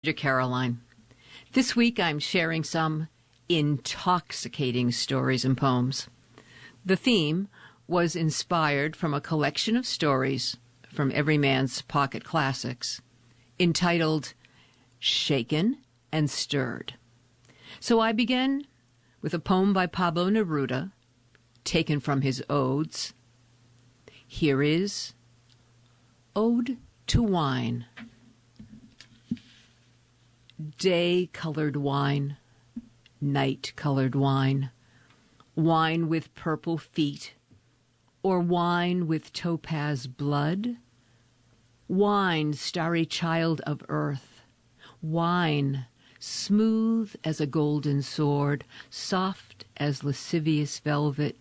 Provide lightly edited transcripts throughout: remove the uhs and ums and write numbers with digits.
Caroline. This week I'm sharing some intoxicating stories and poems. The theme was inspired from a collection of stories from Everyman's Pocket Classics entitled Shaken and Stirred. So I begin with a poem by Pablo Neruda, taken from his odes. Here is Ode to Wine. Day-colored wine, night-colored wine, wine with purple feet, or wine with topaz blood, wine, starry child of earth, wine, smooth as a golden sword, soft as lascivious velvet,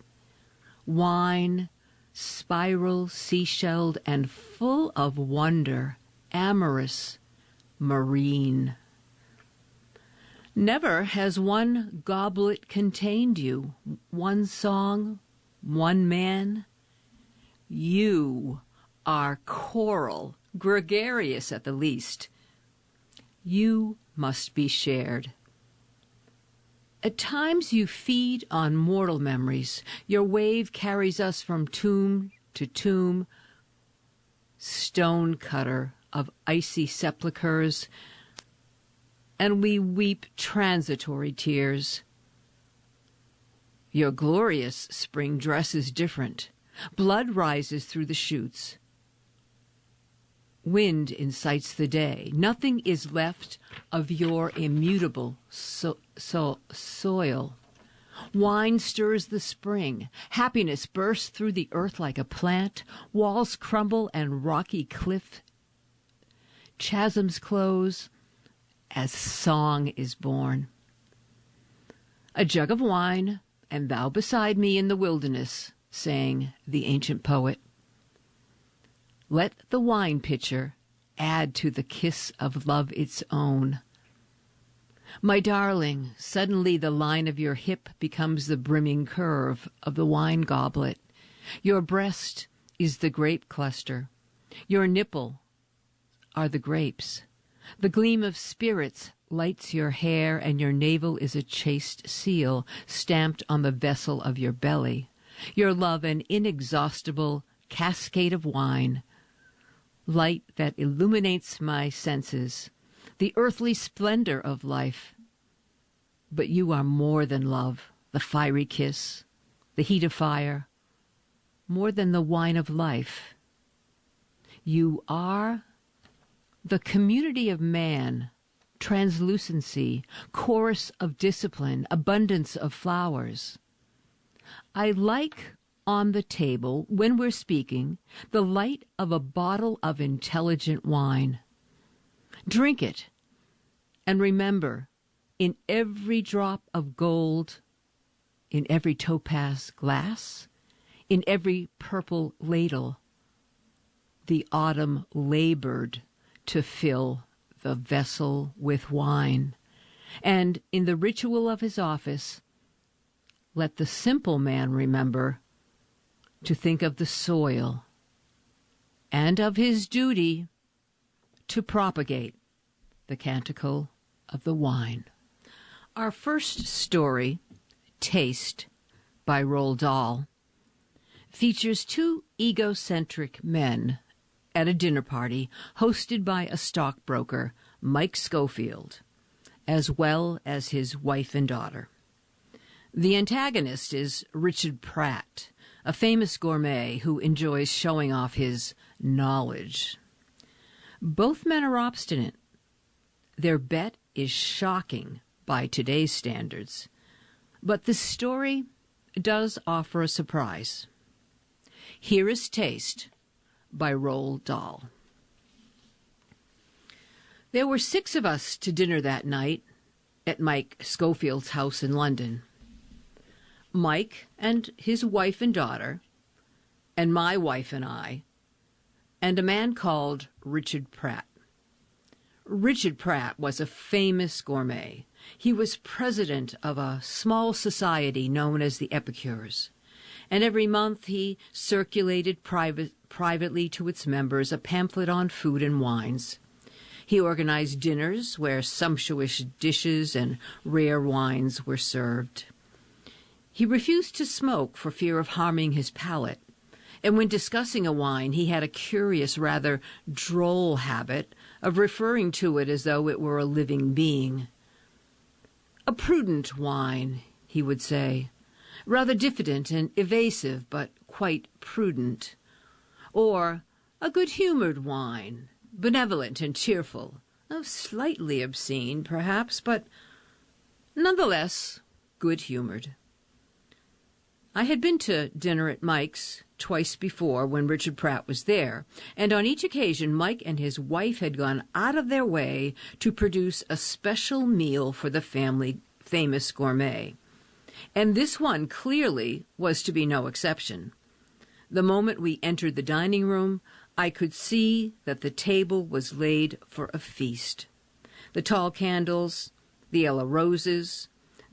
wine, spiral, seashelled, and full of wonder, amorous, marine. Never has one goblet contained you, one song, one man. You are choral, gregarious at the least. You must be shared. At times you feed on mortal memories. Your wave carries us from tomb to tomb, stone cutter of icy sepulchres, and we weep transitory tears. Your glorious spring dress is different. Blood rises through the shoots. Wind incites the day. Nothing is left of your immutable soil. Wine stirs the spring. Happiness bursts through the earth like a plant. Walls crumble and rocky cliff chasms close as song is born. A jug of wine, and thou beside me in the wilderness, sang the ancient poet. Let the wine pitcher add to the kiss of love its own. My darling, suddenly the line of your hip becomes the brimming curve of the wine goblet. Your breast is the grape cluster. Your nipple are the grapes. The gleam of spirits lights your hair, and your navel is a chaste seal stamped on the vessel of your belly. Your love an inexhaustible cascade of wine, light that illuminates my senses, the earthly splendor of life. But you are more than love, the fiery kiss, the heat of fire, more than the wine of life. You are the community of man, translucency, chorus of discipline, abundance of flowers. I like on the table, when we're speaking, the light of a bottle of intelligent wine. Drink it, and remember, in every drop of gold, in every topaz glass, in every purple ladle, the autumn labored to fill the vessel with wine. And in the ritual of his office, let the simple man remember to think of the soil and of his duty to propagate the canticle of the wine. Our first story, Taste, by Roald Dahl, features two egocentric men at a dinner party hosted by a stockbroker, Mike Schofield, as well as his wife and daughter. The antagonist is Richard Pratt, a famous gourmet who enjoys showing off his knowledge. Both men are obstinate. Their bet is shocking by today's standards, but the story does offer a surprise. Here is Taste, by Roald Dahl. There were 6 of us to dinner that night at Mike Schofield's house in London. Mike and his wife and daughter, and my wife and I, and a man called Richard Pratt. Richard Pratt was a famous gourmet. He was president of a small society known as the Epicures, and every month he circulated privately to its members a pamphlet on food and wines. He organized dinners where sumptuous dishes and rare wines were served. He refused to smoke for fear of harming his palate, and when discussing a wine, he had a curious, rather droll habit of referring to it as though it were a living being. "A prudent wine," he would say, "rather diffident and evasive, but quite prudent." Or, "A good-humored wine, benevolent and cheerful, slightly obscene, perhaps, but nonetheless good-humored." I had been to dinner at Mike's twice before when Richard Pratt was there, and on each occasion Mike and his wife had gone out of their way to produce a special meal for the famous gourmet. And this one clearly was to be no exception. The moment we entered the dining room, I could see that the table was laid for a feast. The tall candles, the yellow roses,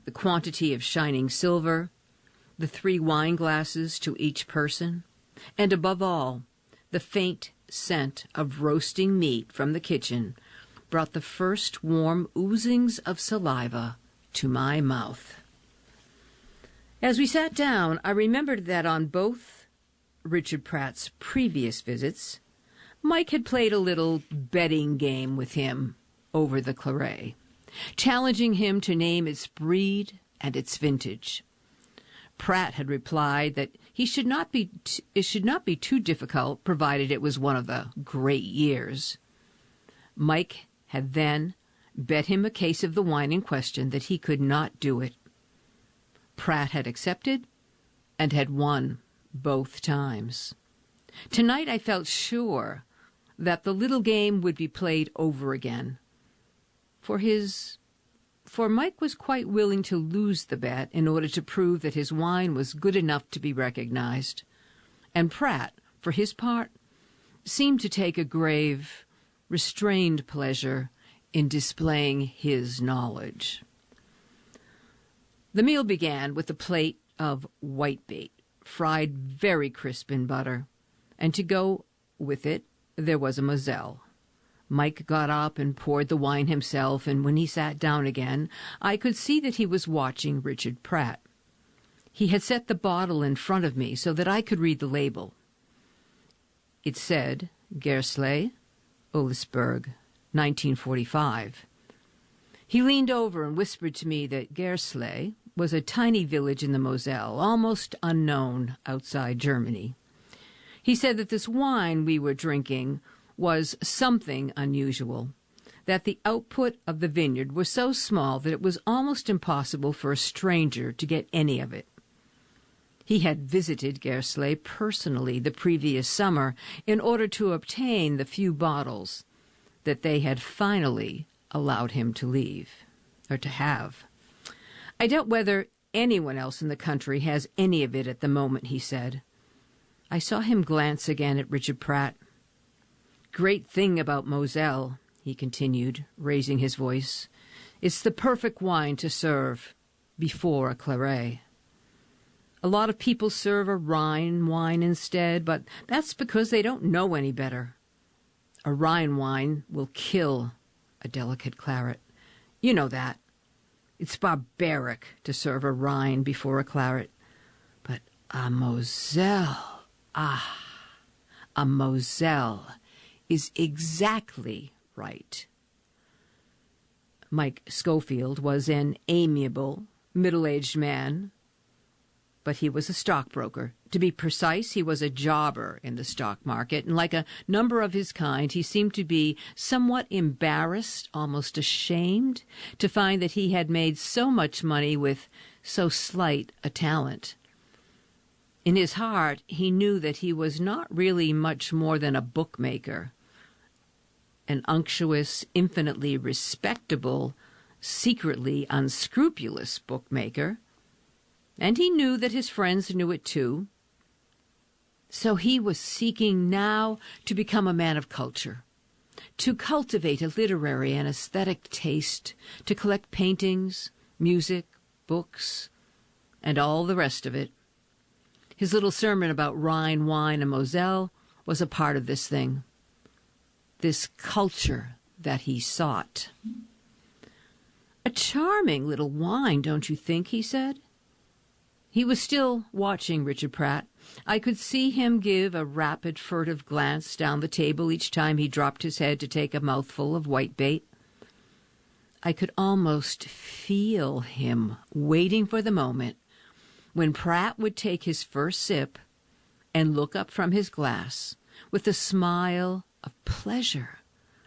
the quantity of shining silver, the 3 wine glasses to each person, and above all, the faint scent of roasting meat from the kitchen brought the first warm oozings of saliva to my mouth. As we sat down, I remembered that on both Richard Pratt's previous visits, Mike had played a little betting game with him over the claret, challenging him to name its breed and its vintage. Pratt had replied that it should not be too difficult, provided it was one of the great years. Mike had then bet him a case of the wine in question that he could not do it. Pratt had accepted and had won both times. Tonight I felt sure that the little game would be played over again, for Mike was quite willing to lose the bet in order to prove that his wine was good enough to be recognized. And Pratt, for his part, seemed to take a grave, restrained pleasure in displaying his knowledge. The meal began with a plate of whitebait, fried very crisp in butter, and to go with it there was a Moselle. Mike got up and poured the wine himself, and when he sat down again, I could see that he was watching Richard Pratt. He had set the bottle in front of me so that I could read the label. It said, Gerstley, Olisburg, 1945. He leaned over and whispered to me that Gerstley was a tiny village in the Moselle, almost unknown outside Germany. He said that this wine we were drinking was something unusual, that the output of the vineyard was so small that it was almost impossible for a stranger to get any of it. He had visited Gerstley personally the previous summer in order to obtain the few bottles that they had finally allowed him to have. "I doubt whether anyone else in the country has any of it at the moment," he said. I saw him glance again at Richard Pratt. "Great thing about Moselle," he continued, raising his voice. "It's the perfect wine to serve before a claret. A lot of people serve a Rhine wine instead, but that's because they don't know any better. A Rhine wine will kill a delicate claret. You know that. It's barbaric to serve a Rhine before a claret. But a Moselle, a Moselle is exactly right." Mike Schofield was an amiable, middle-aged man, but he was a stockbroker. To be precise, he was a jobber in the stock market, and like a number of his kind, he seemed to be somewhat embarrassed, almost ashamed, to find that he had made so much money with so slight a talent. In his heart, he knew that he was not really much more than a bookmaker, an unctuous, infinitely respectable, secretly unscrupulous bookmaker, and he knew that his friends knew it too. So he was seeking now to become a man of culture, to cultivate a literary and aesthetic taste, to collect paintings, music, books, and all the rest of it. His little sermon about Rhine wine and Moselle was a part of this thing. This culture that he sought. "A charming little wine, don't you think?" he said. He was still watching Richard Pratt. I could see him give a rapid, furtive glance down the table each time he dropped his head to take a mouthful of whitebait. I could almost feel him waiting for the moment when Pratt would take his first sip and look up from his glass with a smile of pleasure,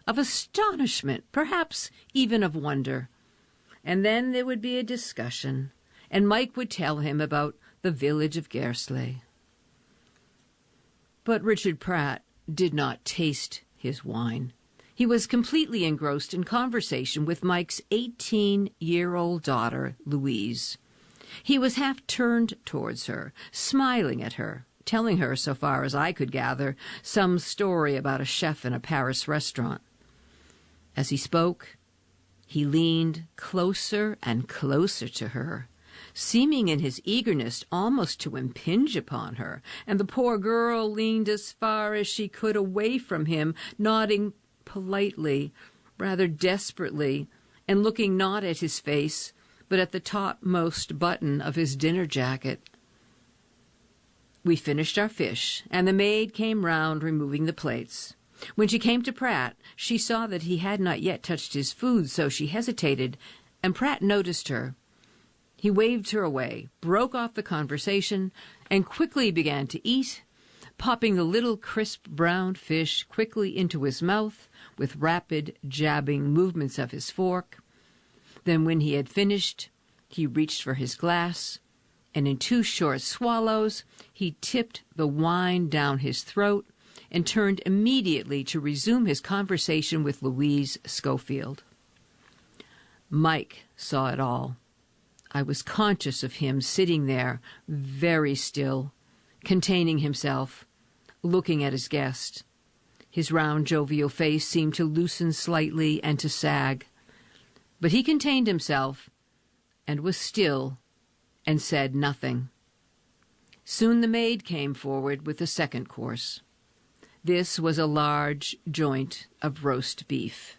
of astonishment, perhaps even of wonder. And then there would be a discussion, and Mike would tell him about the village of Gairsley. But Richard Pratt did not taste his wine. He was completely engrossed in conversation with Mike's 18-year-old daughter, Louise. He was half turned towards her, smiling at her, telling her, so far as I could gather, some story about a chef in a Paris restaurant. As he spoke, he leaned closer and closer to her, seeming in his eagerness almost to impinge upon her, and the poor girl leaned as far as she could away from him, nodding politely, rather desperately, and looking not at his face, but at the topmost button of his dinner jacket. We finished our fish, and the maid came round removing the plates. When she came to Pratt, she saw that he had not yet touched his food, so she hesitated, and Pratt noticed her. He waved her away, broke off the conversation, and quickly began to eat, popping the little crisp brown fish quickly into his mouth with rapid jabbing movements of his fork. Then when he had finished, he reached for his glass, and in 2 short swallows he tipped the wine down his throat and turned immediately to resume his conversation with Louise Schofield. Mike saw it all. I was conscious of him sitting there, very still, containing himself, looking at his guest. His round, jovial face seemed to loosen slightly and to sag. But he contained himself, and was still, and said nothing. Soon the maid came forward with the second course. This was a large joint of roast beef.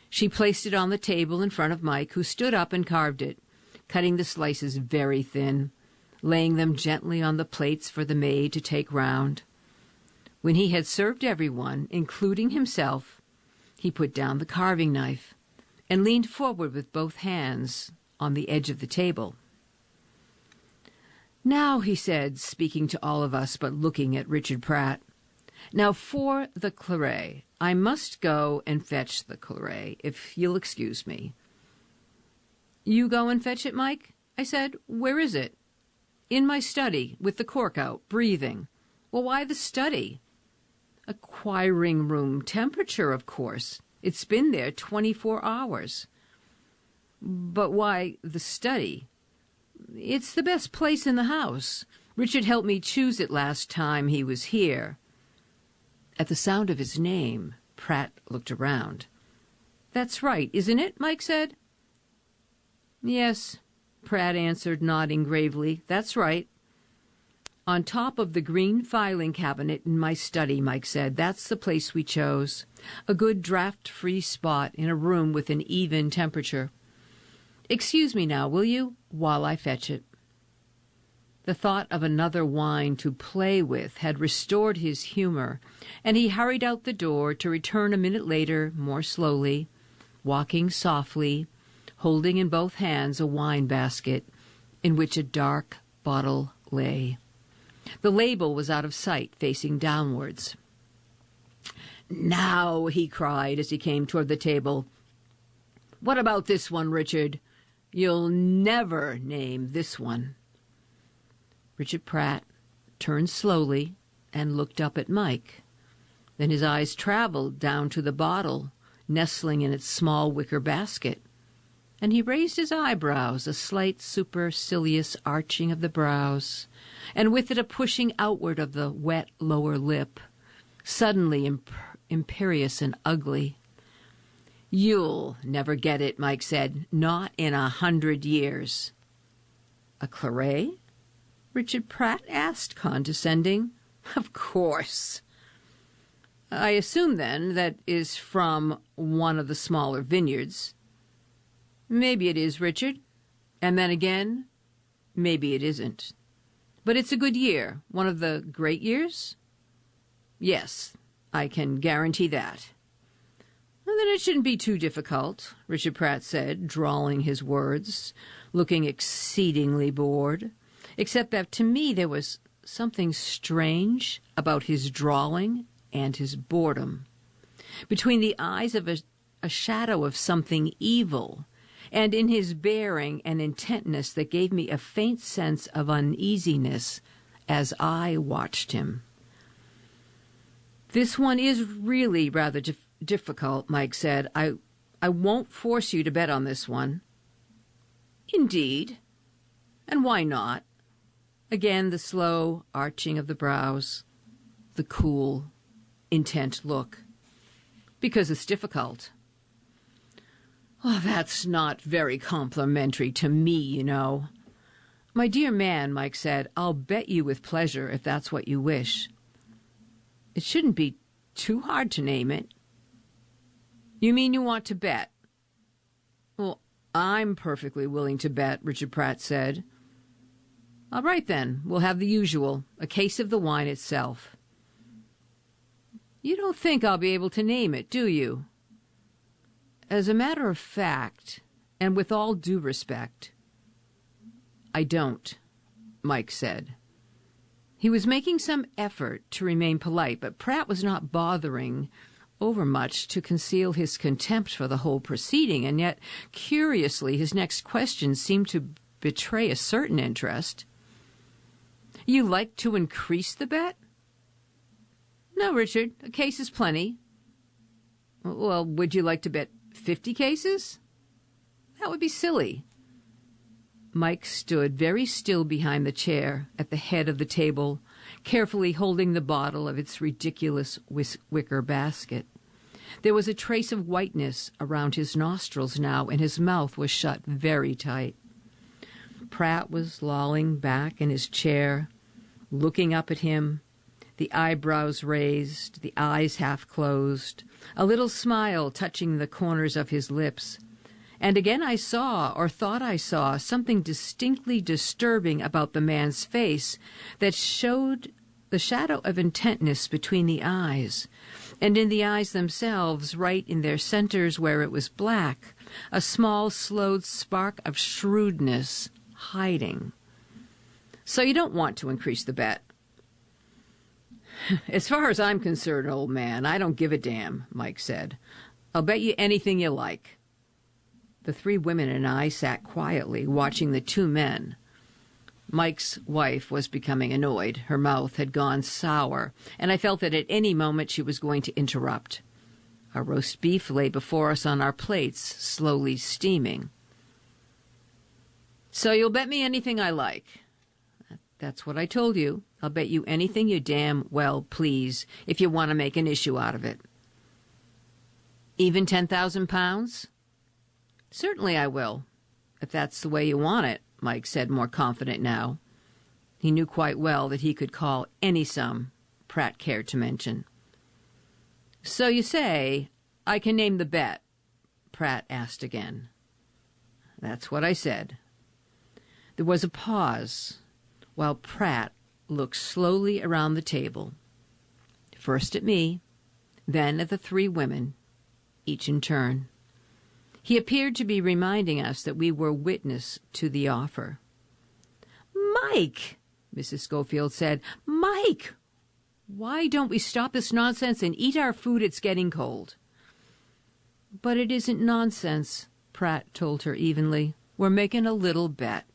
She placed it on the table in front of Mike, who stood up and carved it, cutting the slices very thin, laying them gently on the plates for the maid to take round. When he had served everyone, including himself, he put down the carving knife and leaned forward with both hands on the edge of the table. "Now," he said, speaking to all of us but looking at Richard Pratt, "now for the claret. I must go and fetch the claret, if you'll excuse me." "You go and fetch it, Mike?" I said. "Where is it?" "In my study, with the cork out, breathing." "Well, why the study?" "Acquiring room temperature, of course. It's been there 24 hours. "But why the study?" "It's the best place in the house. Richard helped me choose it last time he was here." At the sound of his name, Pratt looked around. "That's right, isn't it?" Mike said. "Yes," Pratt answered, nodding gravely. "That's right." "On top of the green filing cabinet in my study," Mike said. "That's the place we chose. A good draft-free spot in a room with an even temperature. Excuse me now, will you, while I fetch it?" The thought of another wine to play with had restored his humor, and he hurried out the door to return a minute later, more slowly, walking softly, holding in both hands a wine basket in which a dark bottle lay. The label was out of sight, facing downwards. "Now," he cried as he came toward the table. "What about this one, Richard? You'll never name this one." Richard Pratt turned slowly and looked up at Mike. Then his eyes traveled down to the bottle, nestling in its small wicker basket, and he raised his eyebrows, a slight supercilious arching of the brows, and with it a pushing outward of the wet lower lip, suddenly imperious and ugly. "You'll never get it," Mike said. "Not in 100 years." "A claret?" Richard Pratt asked, condescending. "Of course." I assume, then, that is from one of the smaller vineyards. Maybe it is, Richard. And then again, maybe it isn't. But it's a good year. One of the great years? Yes, I can guarantee that. Well, then it shouldn't be too difficult, Richard Pratt said, drawling his words, looking exceedingly bored, except that to me there was something strange about his drawling and his boredom. Between the eyes of a shadow of something evil, and in his bearing an intentness that gave me a faint sense of uneasiness as I watched him. This one is really rather difficult, Mike said. I won't force you to bet on this one. Indeed? And why not? Again, the slow arching of the brows, the cool, intent look. Because it's difficult. Oh, that's not very complimentary to me, you know. My dear man, Mike said, I'll bet you with pleasure if that's what you wish. It shouldn't be too hard to name it. You mean you want to bet? Well, I'm perfectly willing to bet, Richard Pratt said. All right, then. We'll have the usual, a case of the wine itself. You don't think I'll be able to name it, do you? As a matter of fact, and with all due respect, I don't, Mike said. He was making some effort to remain polite, but Pratt was not bothering overmuch to conceal his contempt for the whole proceeding, and yet, curiously, his next question seemed to betray a certain interest. You like to increase the bet? No, Richard, a case is plenty. Well, would you like to bet 50 cases? That would be silly. Mike stood very still behind the chair at the head of the table, carefully holding the bottle of its ridiculous wicker basket. There was a trace of whiteness around his nostrils now, and his mouth was shut very tight. Pratt was lolling back in his chair, looking up at him, the eyebrows raised, the eyes half closed, a little smile touching the corners of his lips. And again I saw, or thought I saw, something distinctly disturbing about the man's face that showed the shadow of intentness between the eyes, and in the eyes themselves, right in their centers where it was black, a small, slowed spark of shrewdness hiding. So you don't want to increase the bet? As far as I'm concerned, old man, I don't give a damn, Mike said. I'll bet you anything you like. The three women and I sat quietly, watching the two men. Mike's wife was becoming annoyed. Her mouth had gone sour, and I felt that at any moment she was going to interrupt. Our roast beef lay before us on our plates, slowly steaming. So you'll bet me anything I like. That's what I told you. I'll bet you anything you damn well please, if you want to make an issue out of it. Even 10,000 pounds? Certainly I will, if that's the way you want it, Mike said, more confident now. He knew quite well that he could call any sum Pratt cared to mention. So you say, I can name the bet? Pratt asked again. That's what I said. There was a pause while Pratt looked slowly around the table, first at me, then at the three women, each in turn. He appeared to be reminding us that we were witness to the offer. Mike, Mrs. Schofield said, Mike, why don't we stop this nonsense and eat our food? It's getting cold. But it isn't nonsense, Pratt told her evenly. We're making a little bet.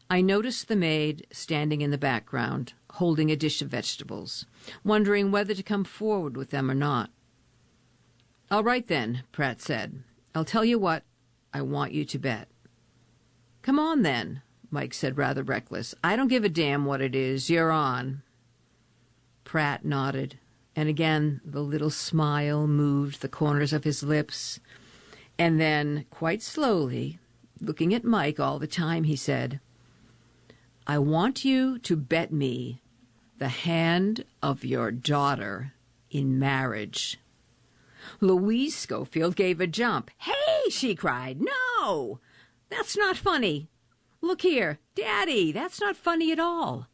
I noticed the maid standing in the background, holding a dish of vegetables, wondering whether to come forward with them or not. All right, then, Pratt said. I'll tell you what, I want you to bet. Come on, then, Mike said, rather reckless. I don't give a damn what it is. You're on. Pratt nodded, and again the little smile moved the corners of his lips. And then, quite slowly, looking at Mike all the time, he said, I want you to bet me the hand of your daughter in marriage. Louise Schofield gave a jump. "Hey," she cried, "no! That's not funny. Look here, Daddy, that's not funny at all."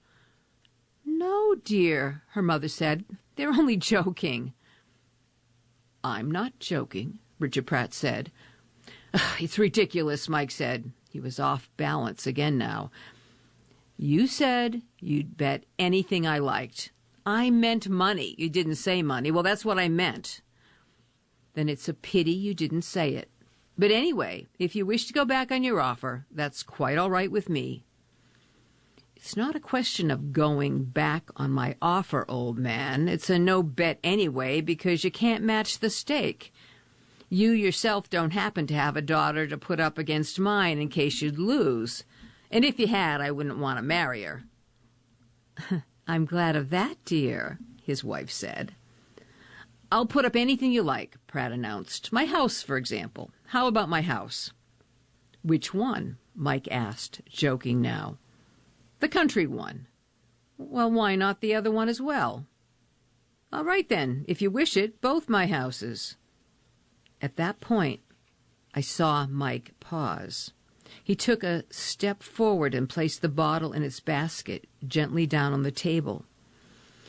"No, dear," her mother said. "They're only joking." "I'm not joking," Richard Pratt said. "It's ridiculous," Mike said. He was off balance again now. "You said you'd bet anything I liked." "I meant money. You didn't say money." "Well, that's what I meant." "Then it's a pity you didn't say it. But anyway, if you wish to go back on your offer, that's quite all right with me." "It's not a question of going back on my offer, old man. It's a no bet anyway because you can't match the stake. You yourself don't happen to have a daughter to put up against mine in case you'd lose. And if you had, I wouldn't want to marry her." "I'm glad of that, dear," his wife said. "I'll put up anything you like," Pratt announced. "My house, for example. How about my house?" "Which one?" Mike asked, joking now. "The country one." "Well, why not the other one as well?" "All right, then. If you wish it, both my houses." At that point, I saw Mike pause. He took a step forward and placed the bottle in its basket gently down on the table.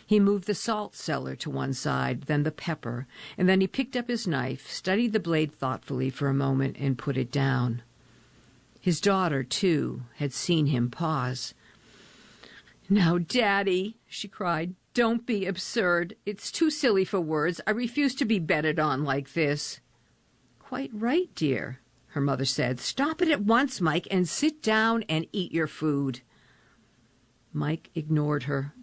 He moved the salt cellar to one side, then the pepper, and then he picked up his knife, studied the blade thoughtfully for a moment, and put it down. His daughter, too, had seen him pause. "Now, Daddy," she cried, "don't be absurd. It's too silly for words. I refuse to be betted on like this." "Quite right, dear," her mother said. "Stop it at once, Mike, and sit down and eat your food." Mike ignored her.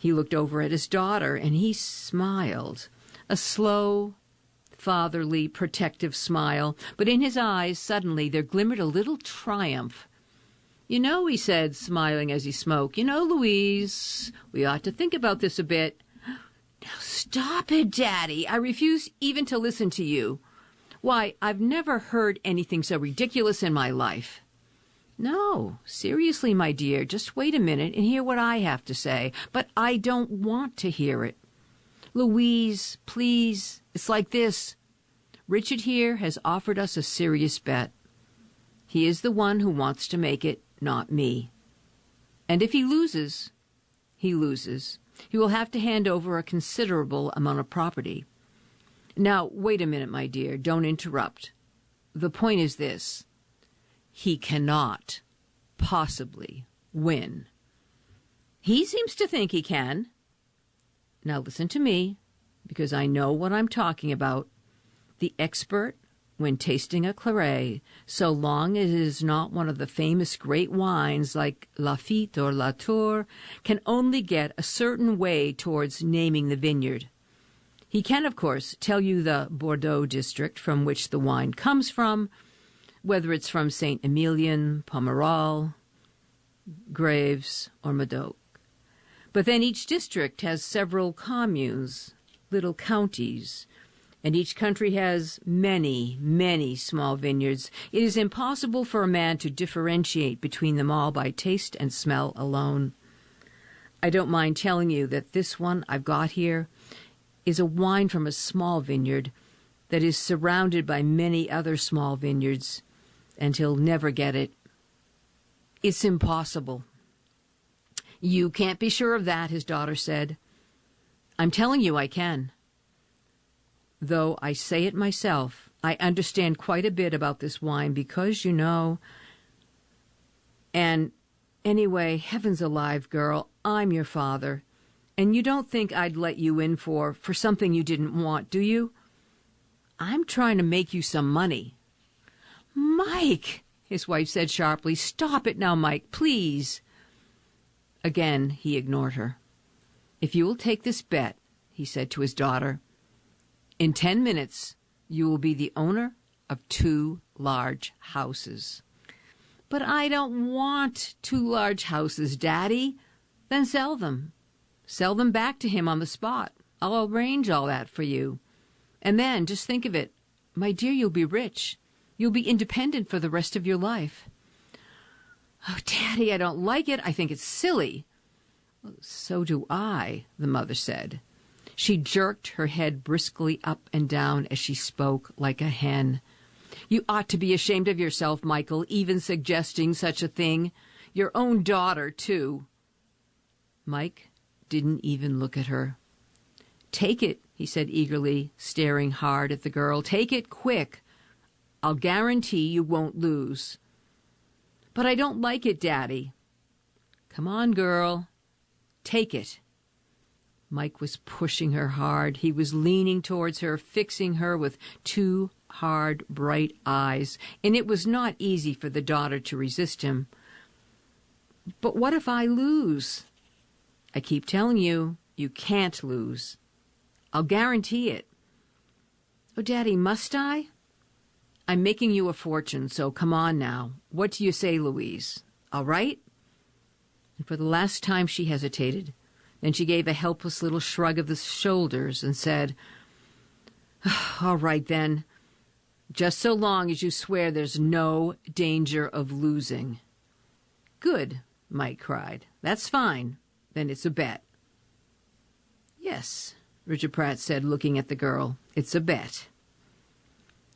He looked over at his daughter, and he smiled, a slow, fatherly, protective smile. But in his eyes, suddenly, there glimmered a little triumph. "You know," he said, smiling as he smoked, "you know, Louise, we ought to think about this a bit." "Now stop it, Daddy. I refuse even to listen to you. Why, I've never heard anything so ridiculous in my life." "No, seriously, my dear, just wait a minute and hear what I have to say." "But I don't want to hear it." "Louise, please, it's like this. Richard here has offered us a serious bet. He is the one who wants to make it, not me. And if he loses, he loses. He will have to hand over a considerable amount of property. Now, wait a minute, my dear, don't interrupt. The point is this. He cannot possibly win. He seems to think he can. Now listen to me, because I know what I'm talking about. The expert, when tasting a claret, so long as it is not one of the famous great wines like Lafite or Latour, can only get a certain way towards naming the vineyard. He can, of course, tell you the Bordeaux district from which the wine comes from, whether it's from Saint-Emilion, Pomerol, Graves, or Medoc. But then each district has several communes, little counties, and each country has many, many small vineyards. It is impossible for a man to differentiate between them all by taste and smell alone. I don't mind telling you that this one I've got here is a wine from a small vineyard that is surrounded by many other small vineyards, and he'll never get it. It's impossible. You can't be sure of that, his daughter said. I'm telling you I can. Though I say it myself, I understand quite a bit about this wine because, you know, and anyway, heavens alive, girl, I'm your father, and you don't think I'd let you in for something you didn't want, do you? I'm trying to make you some money. Mike, his wife said sharply, stop it now, Mike, please. Again, he ignored her. If you will take this bet, he said to his daughter, in 10 minutes, you will be the owner of 2 large houses. But I don't want 2 large houses, Daddy. Then sell them. Sell them back to him on the spot. I'll arrange all that for you. And then, just think of it. My dear, you'll be rich. You'll be independent for the rest of your life. Oh, Daddy, I don't like it. I think it's silly. So do I, the mother said. She jerked her head briskly up and down as she spoke like a hen. "You ought to be ashamed of yourself, Michael, even suggesting such a thing. Your own daughter, too." Mike didn't even look at her. "Take it," he said eagerly, staring hard at the girl. "Take it quick. I'll guarantee you won't lose." "But I don't like it, Daddy." "Come on, girl. Take it." Mike was pushing her hard. He was leaning towards her, fixing her with two hard, bright eyes, and it was not easy for the daughter to resist him. "But what if I lose?" "I keep telling you, you can't lose. I'll guarantee it." "Oh, Daddy, must I?" "I'm making you a fortune, so come on now. What do you say, Louise? All right?" And for the last time she hesitated. Then she gave a helpless little shrug of the shoulders and said, "All right, then. Just so long as you swear there's no danger of losing." "Good," Mike cried. "That's fine. Then it's a bet." "Yes," Richard Pratt said, looking at the girl. "It's a bet."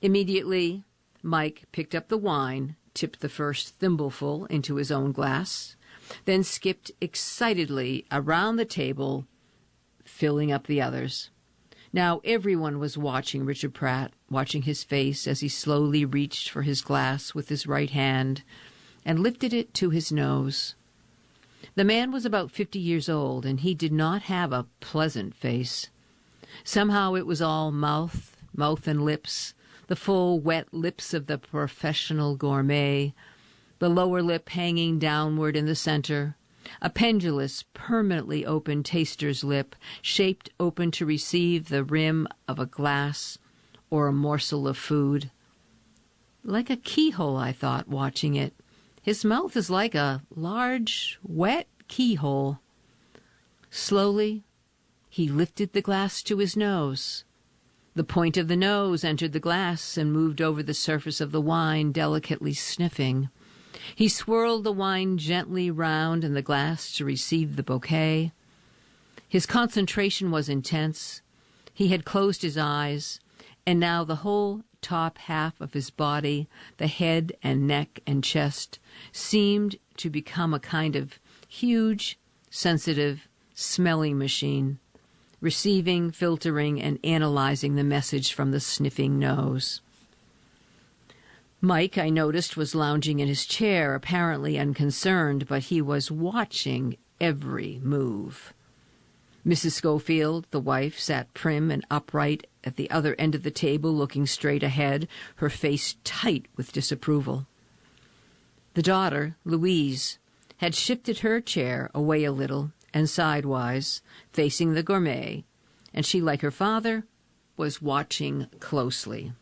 Immediately, Mike picked up the wine, tipped the first thimbleful into his own glass, then skipped excitedly around the table, filling up the others. Now everyone was watching Richard Pratt, watching his face as he slowly reached for his glass with his right hand and lifted it to his nose. The man was about 50 years old, and he did not have a pleasant face. Somehow it was all mouth and lips, the full, wet lips of the professional gourmet, the lower lip hanging downward in the center, a pendulous, permanently open taster's lip, shaped open to receive the rim of a glass or a morsel of food. Like a keyhole, I thought, watching it. His mouth is like a large, wet keyhole. Slowly, he lifted the glass to his nose. The point of the nose entered the glass and moved over the surface of the wine, delicately sniffing. He swirled the wine gently round in the glass to receive the bouquet. His concentration was intense. He had closed his eyes, and now the whole top half of his body, the head and neck and chest, seemed to become a kind of huge, sensitive, smelling machine, receiving, filtering, and analyzing the message from the sniffing nose. Mike, I noticed, was lounging in his chair, apparently unconcerned, but he was watching every move. Mrs. Schofield, the wife, sat prim and upright at the other end of the table, looking straight ahead, her face tight with disapproval. The daughter, Louise, had shifted her chair away a little and sidewise, facing the gourmet, and she, like her father, was watching closely.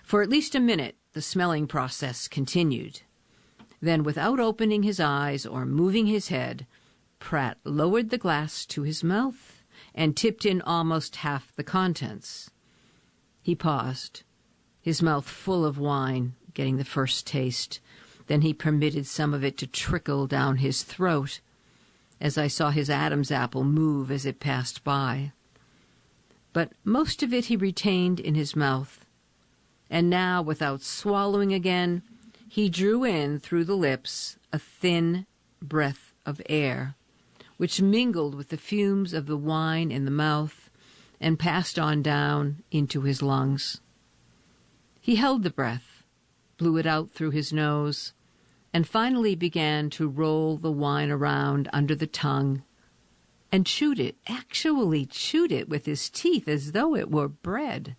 For at least a minute, the smelling process continued. Then, without opening his eyes or moving his head, Pratt lowered the glass to his mouth and tipped in almost half the contents. He paused, his mouth full of wine, getting the first taste. Then he permitted some of it to trickle down his throat, as I saw his Adam's apple move as it passed by. But most of it he retained in his mouth, and now, without swallowing again, he drew in through the lips a thin breath of air, which mingled with the fumes of the wine in the mouth and passed on down into his lungs. He held the breath, blew it out through his nose, and finally began to roll the wine around under the tongue and chewed it, actually chewed it with his teeth as though it were bread.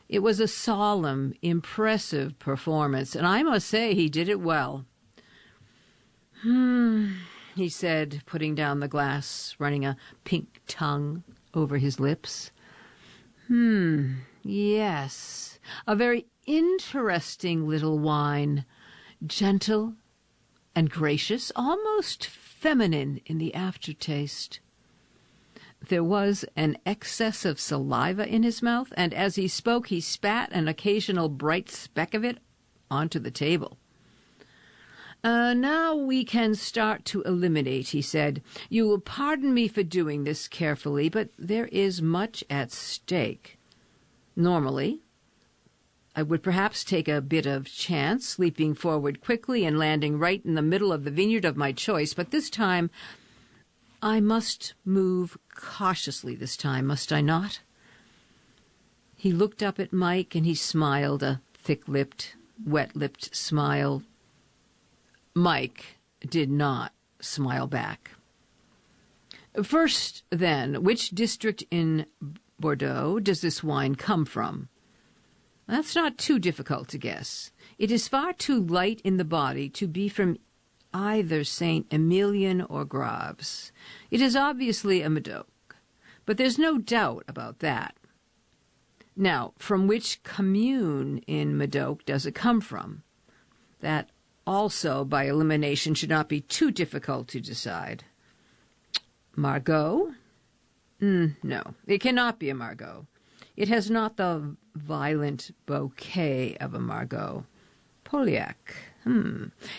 It was a solemn, impressive performance, and I must say he did it well. He said, putting down the glass, running a pink tongue over his lips. Yes, a very interesting little wine, gentle and gracious, almost feminine in the aftertaste. There was an excess of saliva in his mouth, and as he spoke, he spat an occasional bright speck of it onto the table. Now we can start to eliminate, he said. You will pardon me for doing this carefully, but there is much at stake. Normally, I would perhaps take a bit of chance, leaping forward quickly and landing right in the middle of the vineyard of my choice, but this time I must move cautiously this time, must I not? He looked up at Mike and he smiled, a thick-lipped, wet-lipped smile. Mike did not smile back. First, then, which district in Bordeaux does this wine come from? That's not too difficult to guess. It is far too light in the body to be from either Saint Emilion or Graves. It is obviously a Medoc, but there's no doubt about that. Now, from which commune in Medoc does it come from? That also, by elimination, should not be too difficult to decide. Margaux? No, it cannot be a Margaux. It has not the violent bouquet of a Margaux. Pauillac.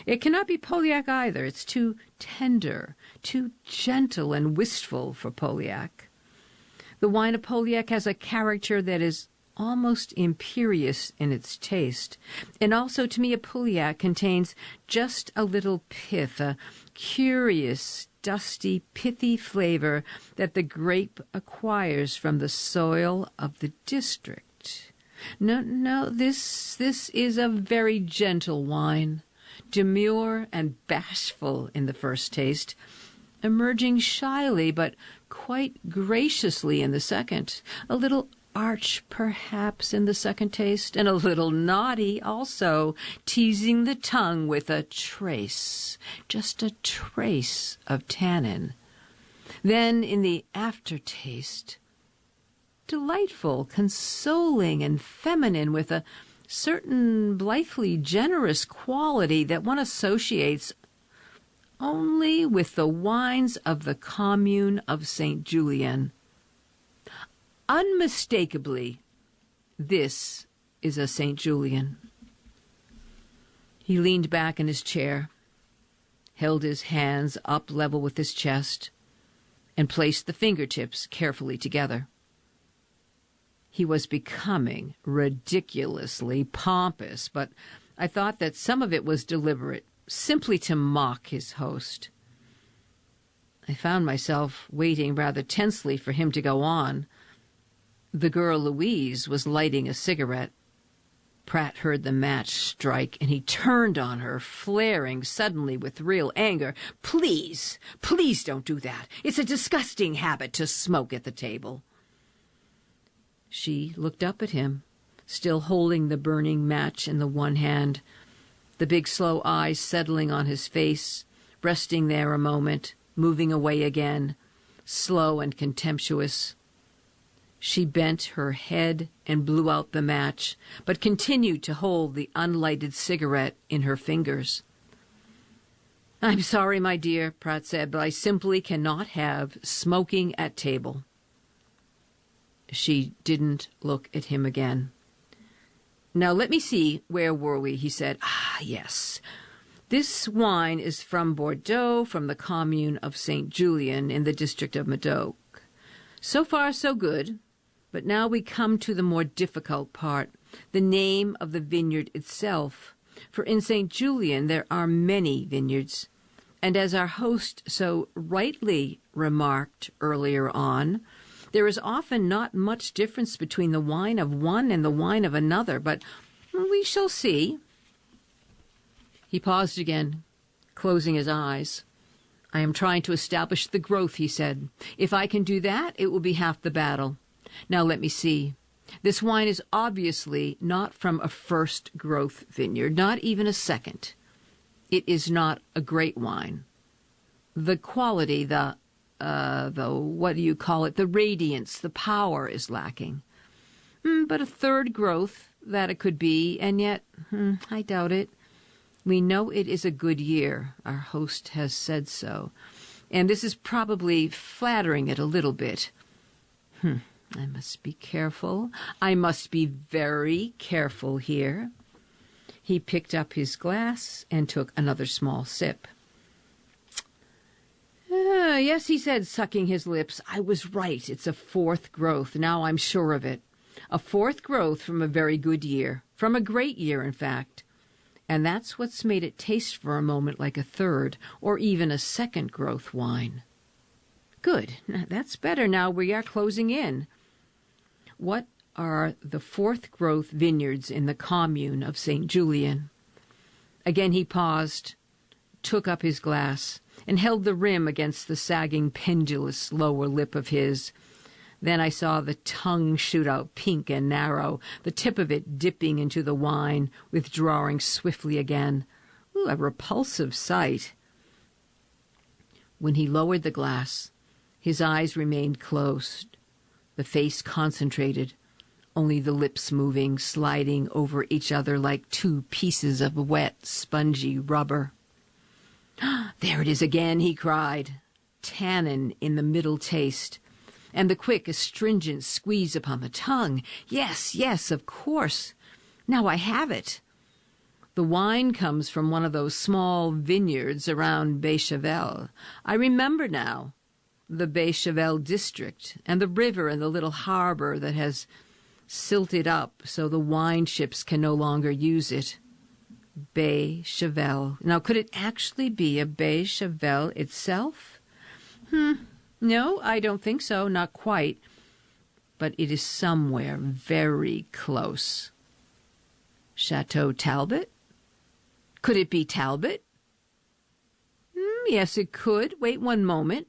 It cannot be Pauillac either. It's too tender, too gentle and wistful for Pauillac. The wine of Pauillac has a character that is almost imperious in its taste. And also, to me, a Pauillac contains just a little pith, a curious, dusty, pithy flavor that the grape acquires from the soil of the district. No, this is a very gentle wine, demure and bashful in the first taste, emerging shyly but quite graciously in the second, a little arch, perhaps, in the second taste, and a little naughty also, teasing the tongue with a trace, just a trace of tannin. Then, in the aftertaste, delightful, consoling, and feminine, with a certain blithely generous quality that one associates only with the wines of the commune of St. Julien. Unmistakably, this is a St. Julien. He leaned back in his chair, held his hands up level with his chest, and placed the fingertips carefully together. He was becoming ridiculously pompous, but I thought that some of it was deliberate, simply to mock his host. I found myself waiting rather tensely for him to go on. The girl Louise was lighting a cigarette. Pratt heard the match strike, and he turned on her, flaring suddenly with real anger. Please don't do that. It's a disgusting habit to smoke at the table." She looked up at him, still holding the burning match in the one hand, the big slow eyes settling on his face, resting there a moment, moving away again, slow and contemptuous. She bent her head and blew out the match, but continued to hold the unlighted cigarette in her fingers. "I'm sorry, my dear," Pratt said, "but I simply cannot have smoking at table." She didn't look at him again. "Now let me see, where were we?" he said. Yes. This wine is from Bordeaux, from the commune of St. Julien in the district of Medoc. So far, so good. But now we come to the more difficult part, the name of the vineyard itself. For in St. Julien there are many vineyards, and as our host so rightly remarked earlier on, there is often not much difference between the wine of one and the wine of another, but we shall see. He paused again, closing his eyes. "I am trying to establish the growth," he said. "If I can do that, it will be half the battle. Now let me see. This wine is obviously not from a first growth vineyard, not even a second. It is not a great wine. The quality, the what do you call it, the radiance, the power is lacking. But a third growth, that it could be, and yet, I doubt it. We know it is a good year. Our host has said so. And this is probably flattering it a little bit. I must be careful. I must be very careful here." He picked up his glass and took another small sip. Yes, he said, sucking his lips. I was right. It's a fourth growth. Now I'm sure of it. A fourth growth from a very good year. From a great year, in fact. And that's what's made it taste for a moment like a third or even a second growth wine. Good. That's better. Now we are closing in. What are the fourth growth vineyards in the commune of St. Julian? Again he paused, took up his glass, and held the rim against the sagging, pendulous lower lip of his. Then I saw the tongue shoot out pink and narrow, the tip of it dipping into the wine, withdrawing swiftly again. Ooh, a repulsive sight. When he lowered the glass, his eyes remained closed, the face concentrated, only the lips moving, sliding over each other like two pieces of wet, spongy rubber. There it is again, he cried. Tannin in the middle taste, and the quick, astringent squeeze upon the tongue. Yes, yes, of course. Now I have it. The wine comes from one of those small vineyards around Bechevel. I remember now. The Bechevel district, and the river and the little harbor that has silted up so the wine ships can no longer use it. Bechevel. Now, could it actually be a Bechevel itself? No, I don't think so, not quite. But it is somewhere very close. Chateau Talbot? Could it be Talbot? Yes, it could. Wait one moment.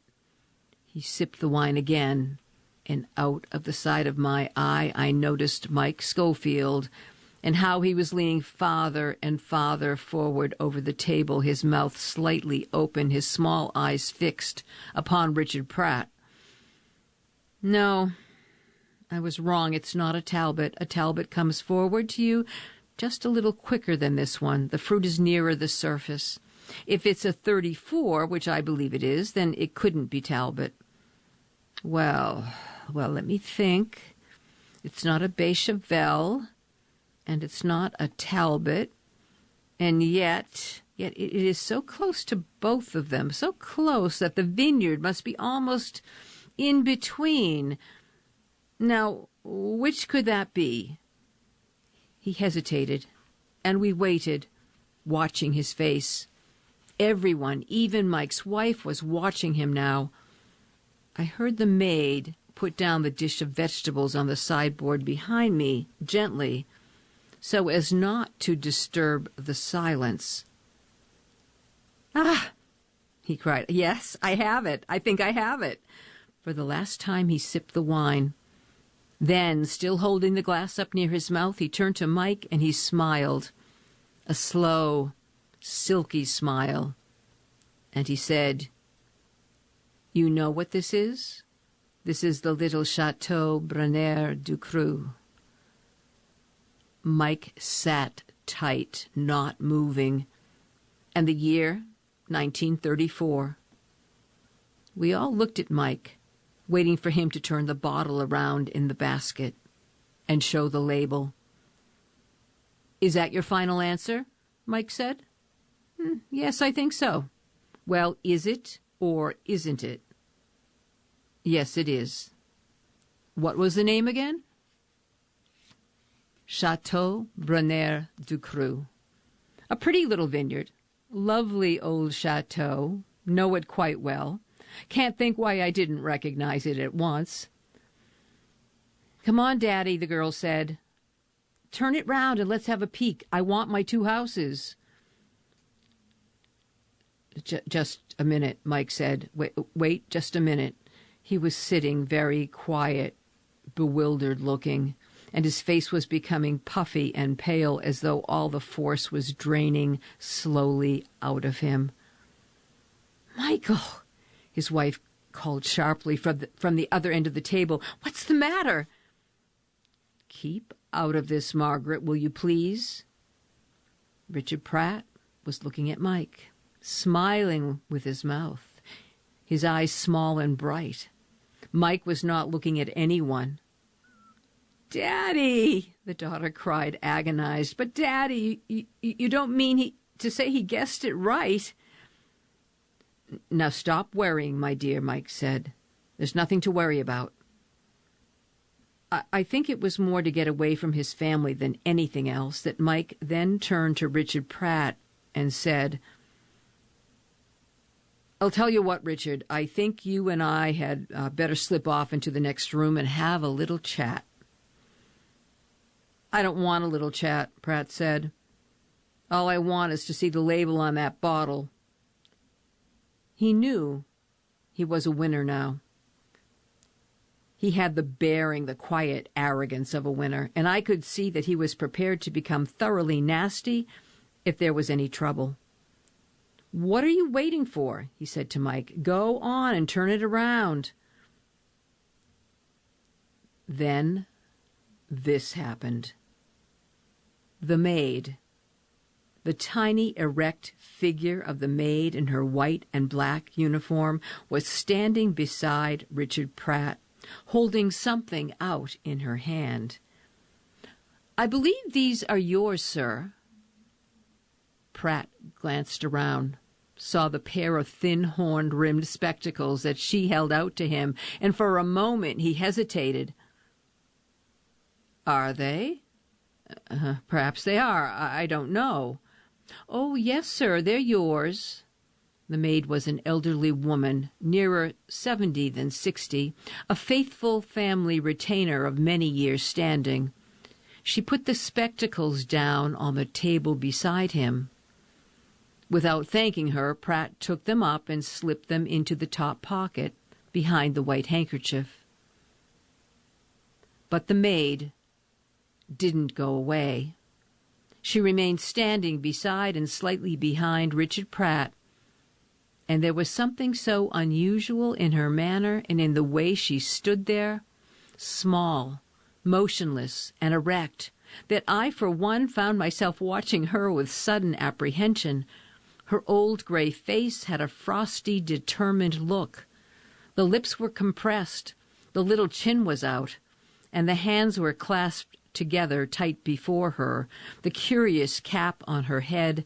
He sipped the wine again, and out of the side of my eye I noticed Mike Schofield, and how he was leaning farther and farther forward over the table, his mouth slightly open, his small eyes fixed upon Richard Pratt. No, I was wrong. It's not a Talbot. A Talbot comes forward to you just a little quicker than this one. The fruit is nearer the surface. If it's a 34, which I believe it is, then it couldn't be Talbot. Well, let me think. It's not a Bechevel, and it's not a Talbot, and yet it is so close to both of them, so close that the vineyard must be almost in between. Now, which could that be? He hesitated, and we waited, watching his face. Everyone, even Mike's wife, was watching him now. I heard the maid put down the dish of vegetables on the sideboard behind me, gently, so as not to disturb the silence. Ah! He cried. Yes, I have it. I think I have it. For the last time he sipped the wine. Then, still holding the glass up near his mouth, he turned to Mike and he smiled. A slow, silky smile. And he said, "You know what this is? This is the little Chateau Braner-du-Creux." Mike sat tight, not moving. And the year, 1934. We all looked at Mike, waiting for him to turn the bottle around in the basket and show the label. "Is that your final answer?" Mike said. "Yes, I think so." "Well, is it or isn't it?" "Yes, it is." "What was the name again?" Chateau Braner-du-Creux. A pretty little vineyard. Lovely old chateau. Know it quite well. Can't think why I didn't recognize it at once. "Come on, Daddy," the girl said. "Turn it round and let's have a peek. I want my two houses." Just a minute, Mike said. Wait, just a minute. He was sitting very quiet, bewildered looking, and his face was becoming puffy and pale as though all the force was draining slowly out of him. "Michael," his wife called sharply from the other end of the table. "What's the matter?" "Keep out of this, Margaret, will you please?" Richard Pratt was looking at Mike, smiling with his mouth, his eyes small and bright. Mike was not looking at anyone. "Daddy!" the daughter cried, agonized. But, Daddy, you don't mean to say he guessed it right? Now stop worrying, my dear, Mike said. There's nothing to worry about. I think it was more to get away from his family than anything else that Mike then turned to Richard Pratt and said, I'll tell you what, Richard, I think you and I had better slip off into the next room and have a little chat. I don't want a little chat, Pratt said. All I want is to see the label on that bottle. He knew he was a winner now. He had the bearing, the quiet arrogance of a winner, and I could see that he was prepared to become thoroughly nasty if there was any trouble. What are you waiting for? He said to Mike. Go on and turn it around. Then this happened. The maid, the tiny, erect figure of the maid in her white and black uniform, was standing beside Richard Pratt, holding something out in her hand. I believe these are yours, sir. Pratt glanced around, saw the pair of thin horn-rimmed spectacles that she held out to him, and for a moment he hesitated. Are they? Perhaps they are. I don't know. Oh, yes, sir, they're yours. The maid was an elderly woman, nearer 70 than 60, a faithful family retainer of many years' standing. She put the spectacles down on the table beside him. Without thanking her, Pratt took them up and slipped them into the top pocket behind the white handkerchief. But the maid didn't go away. She remained standing beside and slightly behind Richard Pratt, and there was something so unusual in her manner and in the way she stood there, small, motionless, and erect, that I, for one, found myself watching her with sudden apprehension. Her old gray face had a frosty, determined look. The lips were compressed, the little chin was out, and the hands were clasped together tight before her, the curious cap on her head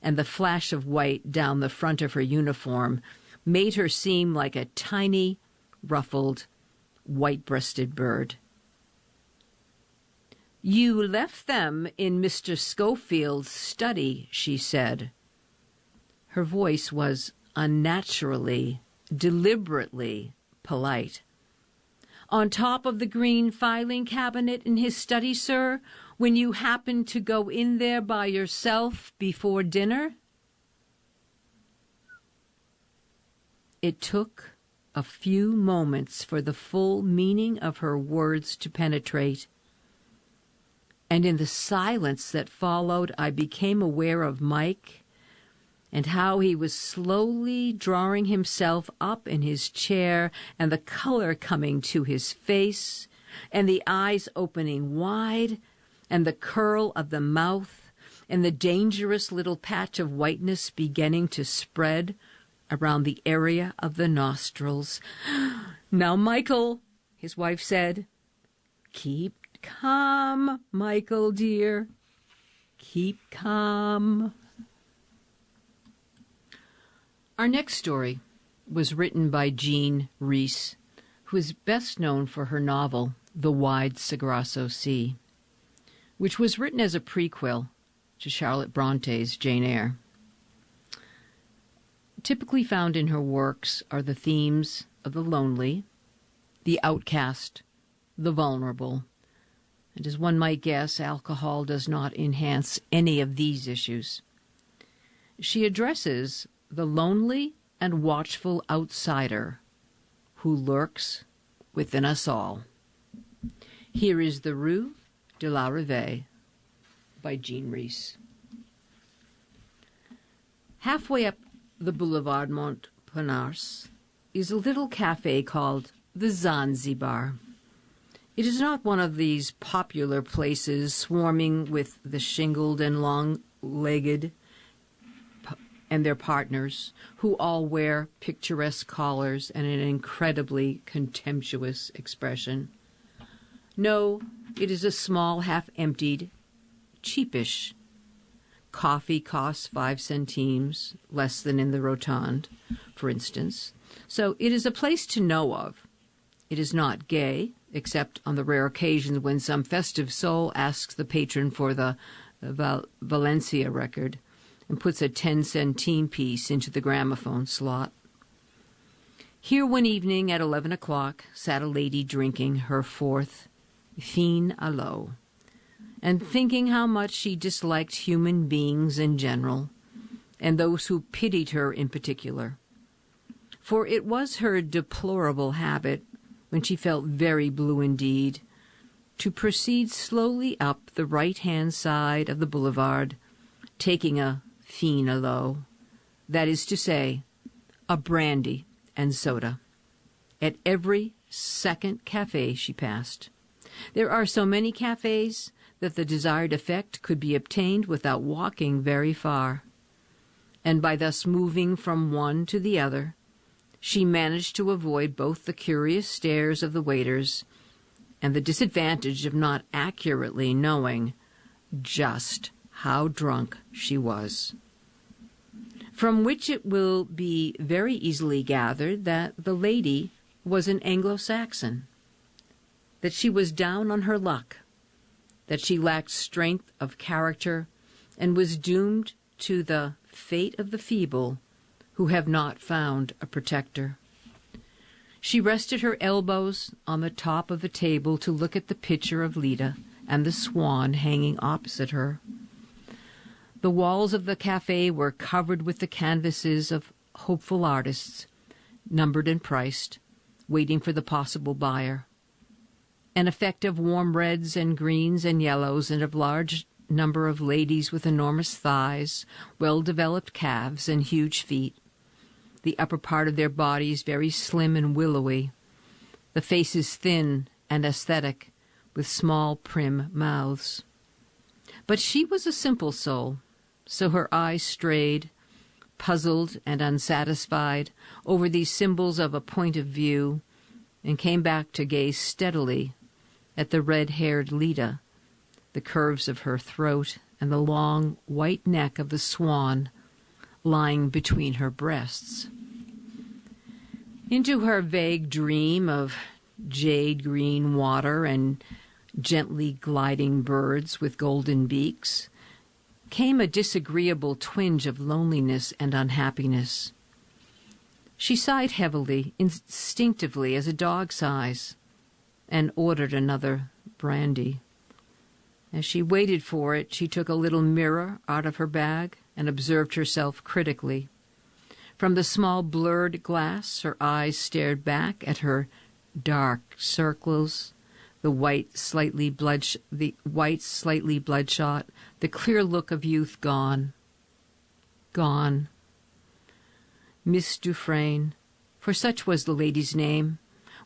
and the flash of white down the front of her uniform made her seem like a tiny, ruffled, white-breasted bird. You left them in Mr. Schofield's study, she said. Her voice was unnaturally, deliberately polite. On top of the green filing cabinet in his study, sir, when you happened to go in there by yourself before dinner? It took a few moments for the full meaning of her words to penetrate, and in the silence that followed, I became aware of Mike and how he was slowly drawing himself up in his chair, and the color coming to his face, and the eyes opening wide, and the curl of the mouth, and the dangerous little patch of whiteness beginning to spread around the area of the nostrils. Now, Michael, his wife said, keep calm, Michael, dear. Keep calm. Our next story was written by Jean Rhys, who is best known for her novel, The Wide Sargasso Sea, which was written as a prequel to Charlotte Bronte's Jane Eyre. Typically found in her works are the themes of the lonely, the outcast, the vulnerable, and as one might guess, alcohol does not enhance any of these issues. She addresses the lonely and watchful outsider who lurks within us all. Here is The Rue de la Rêve by Jean Rhys. Halfway up the Boulevard Montparnasse is a little cafe called the Zanzibar. It is not one of these popular places swarming with the shingled and long-legged and their partners, who all wear picturesque collars and an incredibly contemptuous expression. No, It is a small, half-emptied, cheapish. Coffee costs 5 centimes, less than in the Rotonde, for instance. So it is a place to know of. It is not gay, except on the rare occasions when some festive soul asks the patron for the Valencia record and puts a 10-centime piece into the gramophone slot. Here one evening at 11 o'clock sat a lady drinking her 4th Fine Alo, and thinking how much she disliked human beings in general, and those who pitied her in particular. For it was her deplorable habit, when she felt very blue indeed, to proceed slowly up the right-hand side of the boulevard, taking a Fine Alo, that is to say, a brandy and soda, at every second cafe she passed. There are so many cafes that the desired effect could be obtained without walking very far, and by thus moving from one to the other, she managed to avoid both the curious stares of the waiters and the disadvantage of not accurately knowing just how drunk she was. From which it will be very easily gathered that the lady was an Anglo-Saxon, that she was down on her luck, that she lacked strength of character, and was doomed to the fate of the feeble who have not found a protector. She rested her elbows on the top of a table to look at the picture of Leda and the swan hanging opposite her. The walls of the cafe were covered with the canvases of hopeful artists, numbered and priced, waiting for the possible buyer. An effect of warm reds and greens and yellows, and of large number of ladies with enormous thighs, well-developed calves, and huge feet, the upper part of their bodies very slim and willowy, the faces thin and aesthetic, with small prim mouths. But she was a simple soul, so her eyes strayed, puzzled and unsatisfied, over these symbols of a point of view, and came back to gaze steadily at the red-haired Leda, the curves of her throat, and the long white neck of the swan lying between her breasts. Into her vague dream of jade-green water and gently gliding birds with golden beaks came a disagreeable twinge of loneliness and unhappiness. She sighed heavily, instinctively, as a dog sighs, and ordered another brandy. As she waited for it, she took a little mirror out of her bag and observed herself critically. From the small blurred glass, her eyes stared back at her dark circles, the white slightly bloodshot, the clear look of youth gone. Gone. Miss Dufresne, for such was the lady's name,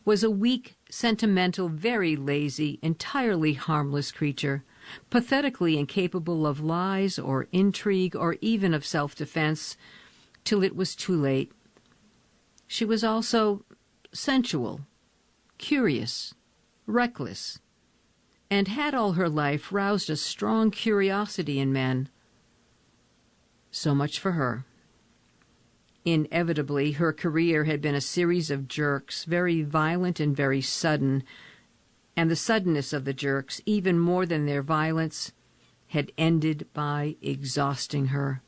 was a weak, sentimental, very lazy, entirely harmless creature, pathetically incapable of lies or intrigue or even of self-defense, till it was too late. She was also sensual, curious, reckless, and had all her life roused a strong curiosity in men. So much for her. Inevitably, her career had been a series of jerks, very violent and very sudden, and the suddenness of the jerks, even more than their violence, had ended by exhausting her.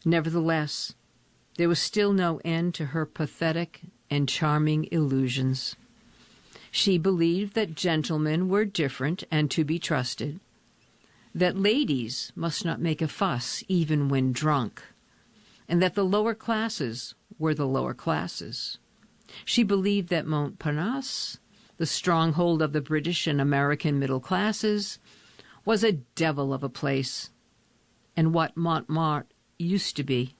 Nevertheless, there was still no end to her pathetic and charming illusions. She believed that gentlemen were different and to be trusted, that ladies must not make a fuss even when drunk, and that the lower classes were the lower classes. She believed that Montparnasse, the stronghold of the British and American middle classes, was a devil of a place, and what Montmartre used to be.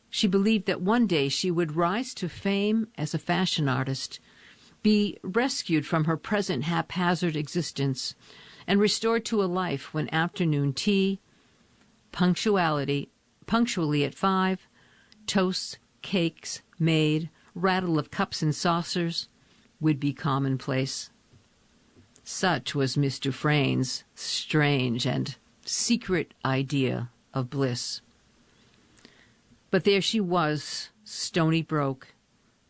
She believed that one day she would rise to fame as a fashion artist, be rescued from her present haphazard existence, and restored to a life when afternoon tea, punctually at 5, toasts, cakes made, rattle of cups and saucers would be commonplace. Such was Miss Dufresne's strange and secret idea of bliss. But there she was, stony broke,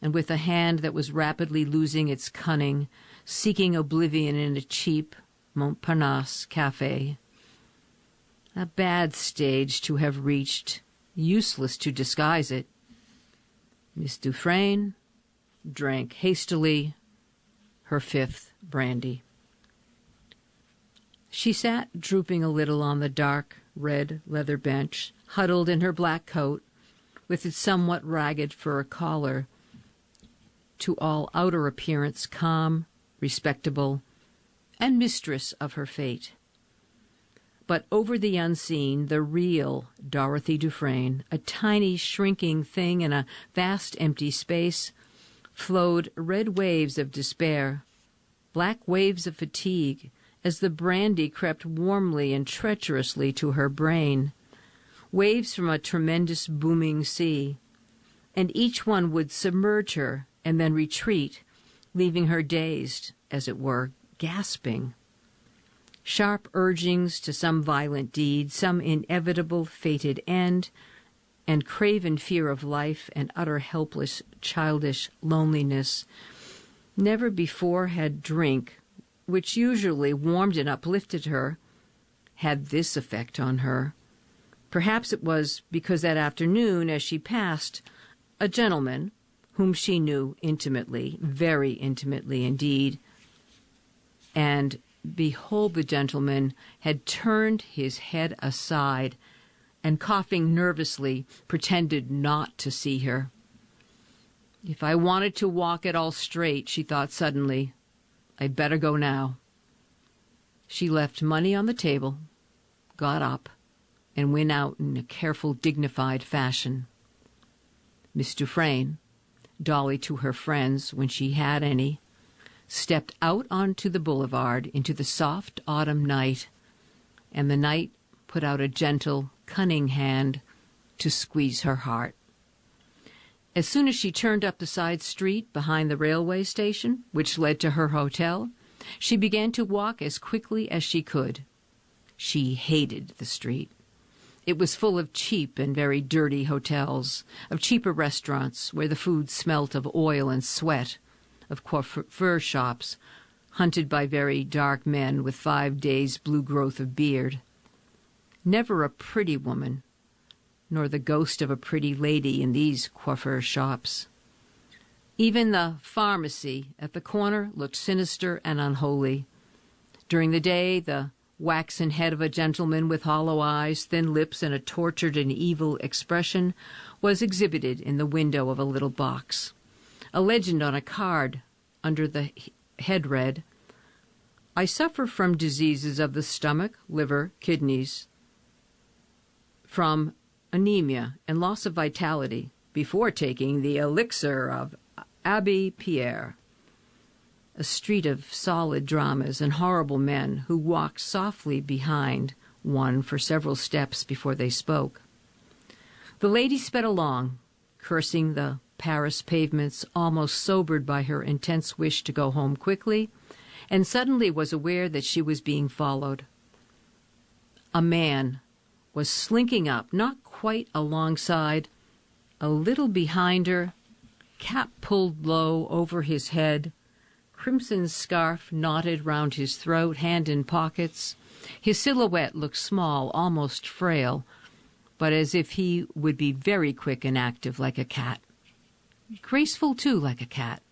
and with a hand that was rapidly losing its cunning, seeking oblivion in a cheap Montparnasse cafe. A bad stage to have reached, useless to disguise it. Miss Dufresne drank hastily her 5th brandy. She sat drooping a little on the dark red leather bench, huddled in her black coat, with its somewhat ragged fur collar, to all outer appearance calm, respectable, and mistress of her fate. But over the unseen, the real Dorothy Dufresne, a tiny shrinking thing in a vast empty space, flowed red waves of despair, black waves of fatigue, as the brandy crept warmly and treacherously to her brain, waves from a tremendous booming sea, and each one would submerge her and then retreat, leaving her dazed, as it were, gasping. Sharp urgings to some violent deed, some inevitable fated end, and craven fear of life and utter helpless childish loneliness. Never before had drink, which usually warmed and uplifted her, had this effect on her. Perhaps it was because that afternoon, as she passed, a gentleman, whom she knew intimately, very intimately indeed, and behold, the gentleman had turned his head aside and, coughing nervously, pretended not to see her. If I wanted to walk at all straight, she thought suddenly, I'd better go now. She left money on the table, got up, and went out in a careful, dignified fashion. Miss Dufresne, Dolly to her friends when she had any, stepped out onto the boulevard into the soft autumn night, and the night put out a gentle, cunning hand to squeeze her heart. As soon as she turned up the side street behind the railway station, which led to her hotel, she began to walk as quickly as she could. She hated the street. It was full of cheap and very dirty hotels, of cheaper restaurants where the food smelt of oil and sweat, of coiffure shops, hunted by very dark men with 5 days' blue growth of beard. Never a pretty woman, nor the ghost of a pretty lady in these coiffure shops. Even the pharmacy at the corner looked sinister and unholy. During the day, the waxen head of a gentleman with hollow eyes, thin lips, and a tortured and evil expression was exhibited in the window of a little box. A legend on a card under the head read, I suffer from diseases of the stomach, liver, kidneys, from anemia and loss of vitality before taking the elixir of Abbé Pierre. A street of solid dramas and horrible men who walked softly behind one for several steps before they spoke. The lady sped along, cursing the Paris pavements, almost sobered by her intense wish to go home quickly, and suddenly was aware that she was being followed. A man was slinking up, not quite alongside, a little behind her, cap pulled low over his head, crimson scarf knotted round his throat, hand in pockets. His silhouette looked small, almost frail, but as if he would be very quick and active like a cat. Graceful, too, like a cat.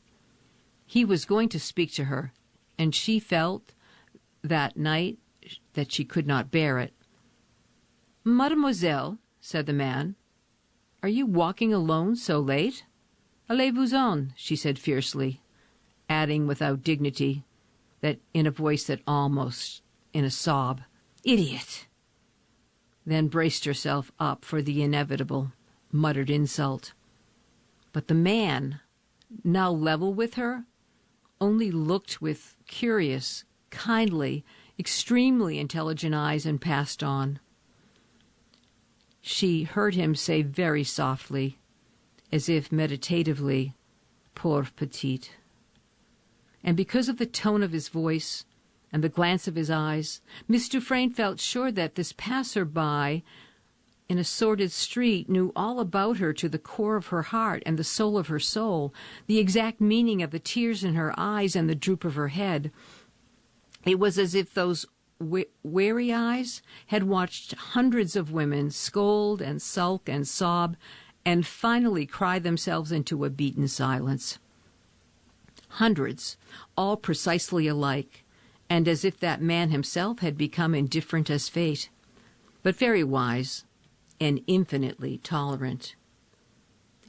He was going to speak to her, and she felt that night that she could not bear it. Mademoiselle, said the man, are you walking alone so late? Allez-vous-en, she said fiercely, adding without dignity, that in a voice that almost in a sob, idiot, then braced herself up for the inevitable, muttered insult. But the man, now level with her, only looked with curious, kindly, extremely intelligent eyes and passed on. She heard him say very softly, as if meditatively, pauvre petite. And because of the tone of his voice, and the glance of his eyes, Miss Dufresne felt sure that this passer-by in a sordid street knew all about her to the core of her heart and the soul of her soul, the exact meaning of the tears in her eyes and the droop of her head. It was as if those weary eyes had watched hundreds of women scold and sulk and sob and finally cry themselves into a beaten silence. Hundreds, all precisely alike, and as if that man himself had become indifferent as fate, but very wise and infinitely tolerant.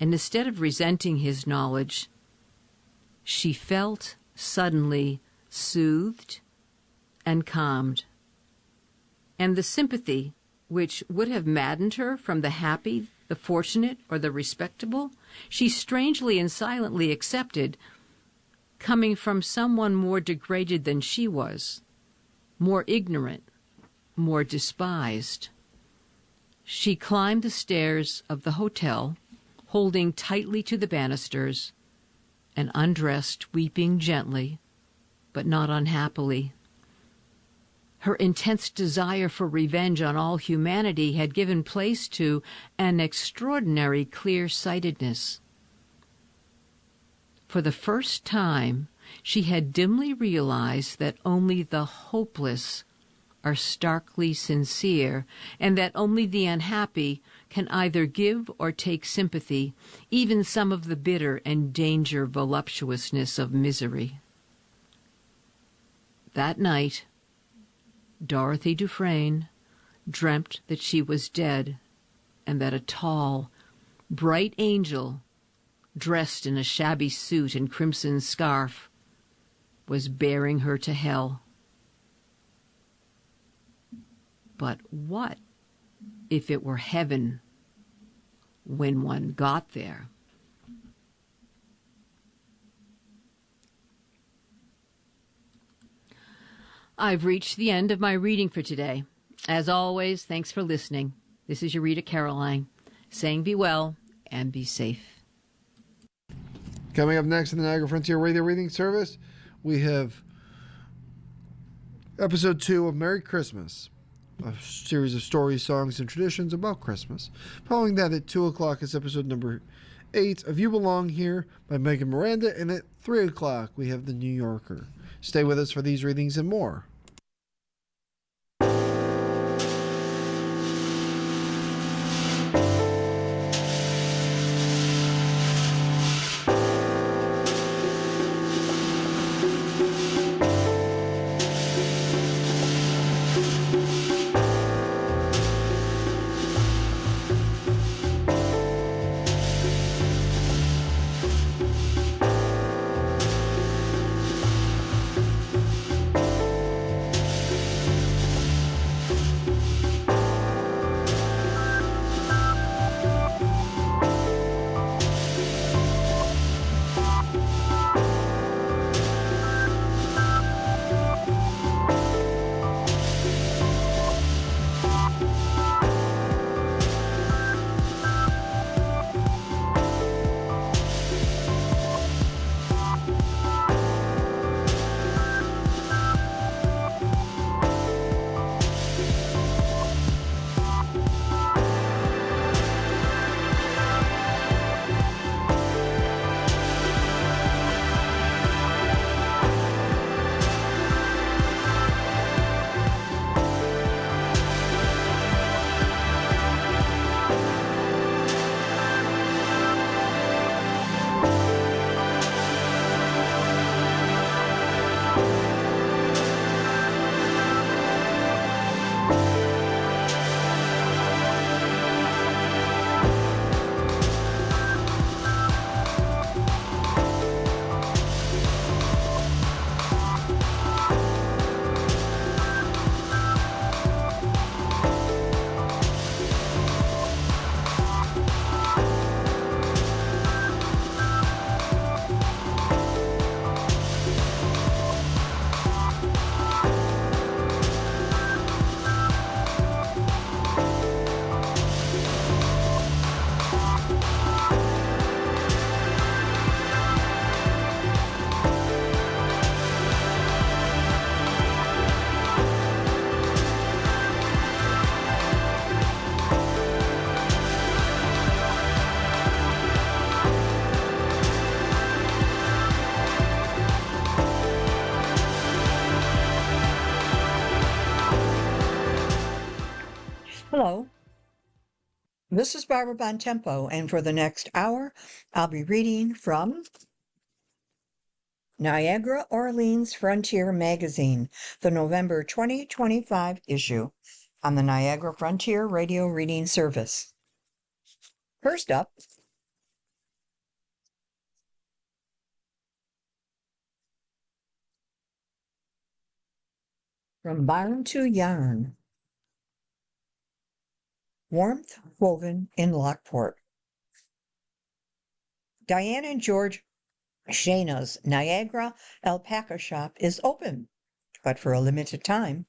And instead of resenting his knowledge, she felt suddenly soothed and calmed. And the sympathy which would have maddened her from the happy, the fortunate, or the respectable, she strangely and silently accepted, coming from someone more degraded than she was, more ignorant, more despised. She climbed the stairs of the hotel, holding tightly to the banisters, and undressed, weeping gently, but not unhappily. Her intense desire for revenge on all humanity had given place to an extraordinary clear-sightedness. For the first time, she had dimly realized that only the hopeless are starkly sincere, and that only the unhappy can either give or take sympathy, even some of the bitter and danger voluptuousness of misery. That night, Dorothy Dufresne dreamt that she was dead, and that a tall, bright angel, dressed in a shabby suit and crimson scarf, was bearing her to hell. But what if it were heaven when one got there? I've reached the end of my reading for today. As always, thanks for listening. This is your Rita Caroline, saying be well and be safe. Coming up next in the Niagara Frontier Radio Reading Service, we have Episode 2 of Merry Christmas, a series of stories, songs, and traditions about Christmas. Following that at 2 o'clock is Episode number 8 of You Belong Here by Megan Miranda, and at 3 o'clock we have The New Yorker. Stay with us for these readings and more. This is Barbara Bontempo, and for the next hour, I'll be reading from Niagara Orleans Frontier Magazine, the November 2025 issue, on the Niagara Frontier Radio Reading Service. First up, From Barn to Yarn, Warmth Woven in Lockport. Diane and George Shayna's Niagara Alpaca Shop is open, but for a limited time,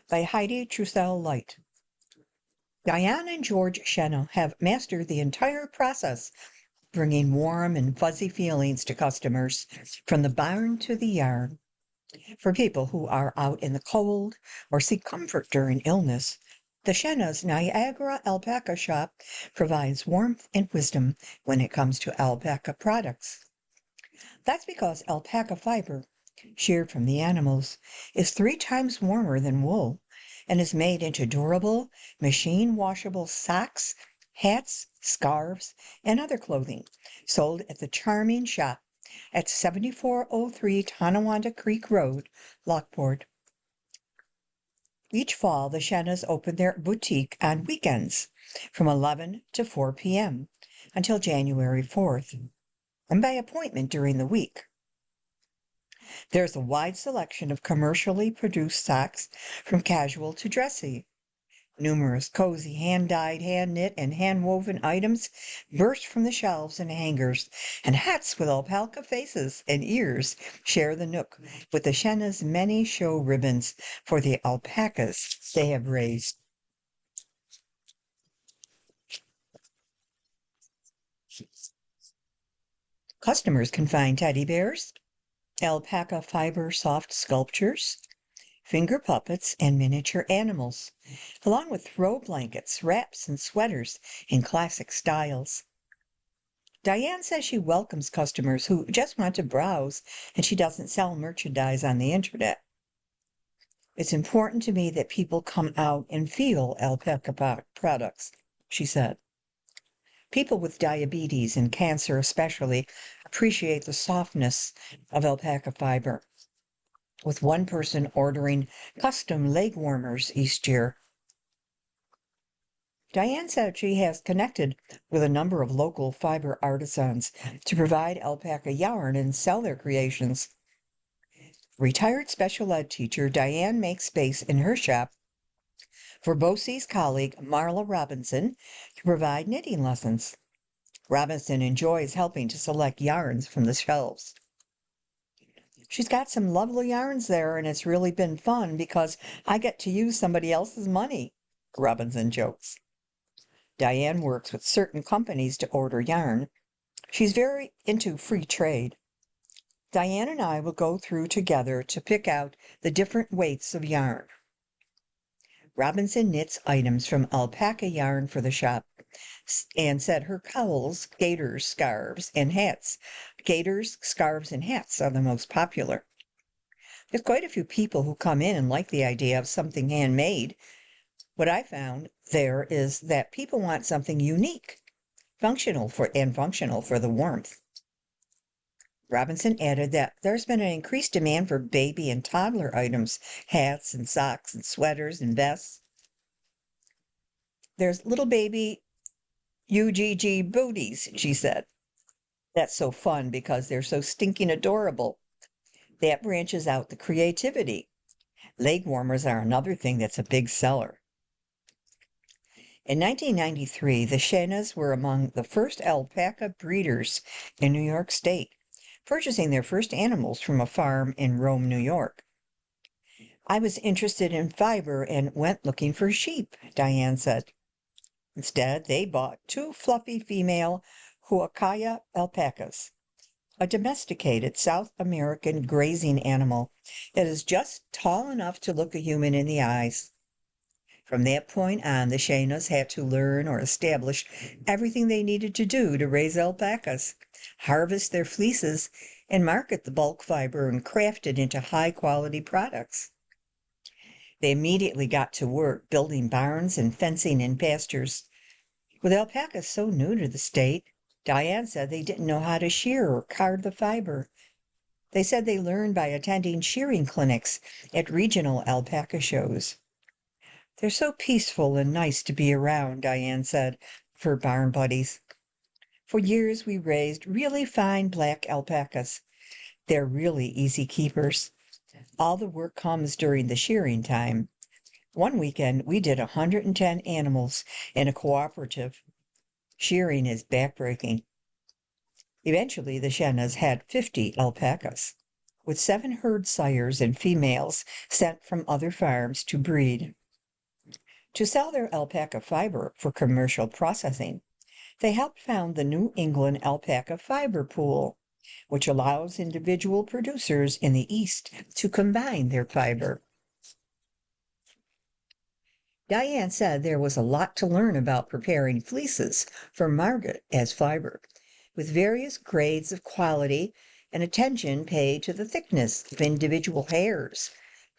by Heidi Trussell Light. Diane and George Shayna have mastered the entire process, bringing warm and fuzzy feelings to customers from the barn to the yarn. For people who are out in the cold or seek comfort during illness, the Shayna's Niagara Alpaca Shop provides warmth and wisdom when it comes to alpaca products. That's because alpaca fiber, sheared from the animals, is 3 times warmer than wool and is made into durable, machine-washable socks, hats, scarves, and other clothing sold at the charming shop at 7403 Tonawanda Creek Road, Lockport. Each fall, the Shaynas open their boutique on weekends from 11 to 4 p.m. until January 4th, and by appointment during the week. There's a wide selection of commercially produced socks from casual to dressy. Numerous cozy hand-dyed, hand-knit, and hand-woven items burst from the shelves and hangers, and hats with alpaca faces and ears share the nook with the Shayna's many show ribbons for the alpacas they have raised. Customers can find teddy bears, alpaca fiber soft sculptures, finger puppets, and miniature animals, along with throw blankets, wraps, and sweaters in classic styles. Diane says she welcomes customers who just want to browse, and she doesn't sell merchandise on the internet. It's important to me that people come out and feel alpaca products, she said. People with diabetes and cancer especially appreciate the softness of alpaca fiber, with one person ordering custom leg warmers each year. Diane said she has connected with a number of local fiber artisans to provide alpaca yarn and sell their creations. Retired special ed teacher Diane makes space in her shop for BOCES colleague Marla Robinson to provide knitting lessons. Robinson enjoys helping to select yarns from the shelves. She's got some lovely yarns there, and it's really been fun because I get to use somebody else's money, Robinson jokes. Diane works with certain companies to order yarn. She's very into free trade. Diane and I will go through together to pick out the different weights of yarn. Robinson knits items from alpaca yarn for the shop and said her cowls, gaiters, scarves, and hats. Gaiters, scarves, and hats are the most popular. There's quite a few people who come in and like the idea of something handmade. What I found there is that people want something unique, functional for the warmth. Robinson added that there's been an increased demand for baby and toddler items, hats and socks and sweaters and vests. There's little baby UGG booties, she said. That's so fun because they're so stinking adorable. That branches out the creativity. Leg warmers are another thing that's a big seller. In 1993, the Shaynas were among the first alpaca breeders in New York State, purchasing their first animals from a farm in Rome, New York. I was interested in fiber and went looking for sheep, Diane said. Instead, they bought 2 fluffy female Huacaya alpacas, a domesticated South American grazing animal that is just tall enough to look a human in the eyes. From that point on, the Shaynas had to learn or establish everything they needed to do to raise alpacas, harvest their fleeces, and market the bulk fiber and craft it into high-quality products. They immediately got to work building barns and fencing in pastures. With alpacas so new to the state, Diane said they didn't know how to shear or card the fiber. They said they learned by attending shearing clinics at regional alpaca shows. They're so peaceful and nice to be around, Diane said of her barn buddies. For years we raised really fine black alpacas. They're really easy keepers. All the work comes during the shearing time. One weekend we did 110 animals in a cooperative. Shearing is backbreaking. Eventually the Shennas had 50 alpacas, with 7 herd sires and females sent from other farms to breed. To sell their alpaca fiber for commercial processing, they helped found the New England Alpaca Fiber Pool, which allows individual producers in the East to combine their fiber. Diane said there was a lot to learn about preparing fleeces for market as fiber, with various grades of quality and attention paid to the thickness of individual hairs.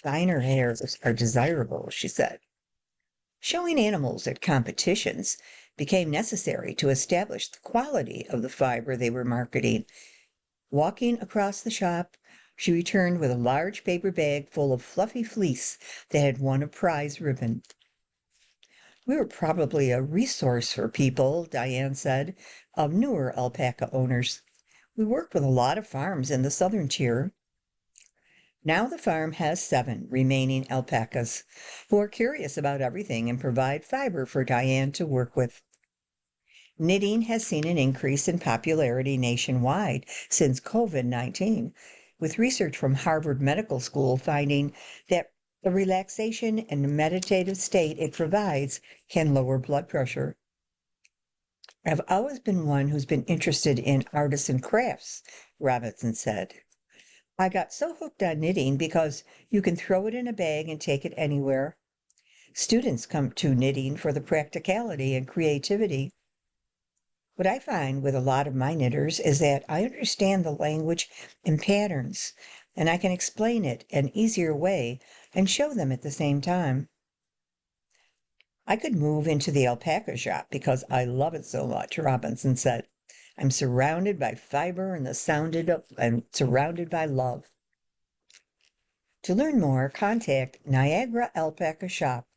Finer hairs are desirable, she said. Showing animals at competitions became necessary to establish the quality of the fiber they were marketing. Walking across the shop, she returned with a large paper bag full of fluffy fleece that had won a prize ribbon. We were probably a resource for people, Diane said, of newer alpaca owners. We worked with a lot of farms in the southern tier. Now the farm has 7 remaining alpacas who are curious about everything and provide fiber for Diane to work with. Knitting has seen an increase in popularity nationwide since COVID-19, with research from Harvard Medical School finding that the relaxation and meditative state it provides can lower blood pressure. I've always been one who's been interested in artisan crafts, Robinson said. I got so hooked on knitting because you can throw it in a bag and take it anywhere. Students come to knitting for the practicality and creativity. What I find with a lot of my knitters is that I understand the language and patterns, and I can explain it an easier way and show them at the same time. I could move into the alpaca shop because I love it so much, Robinson said. I'm surrounded by fiber and surrounded by love. To learn more, contact Niagara Alpaca Shop,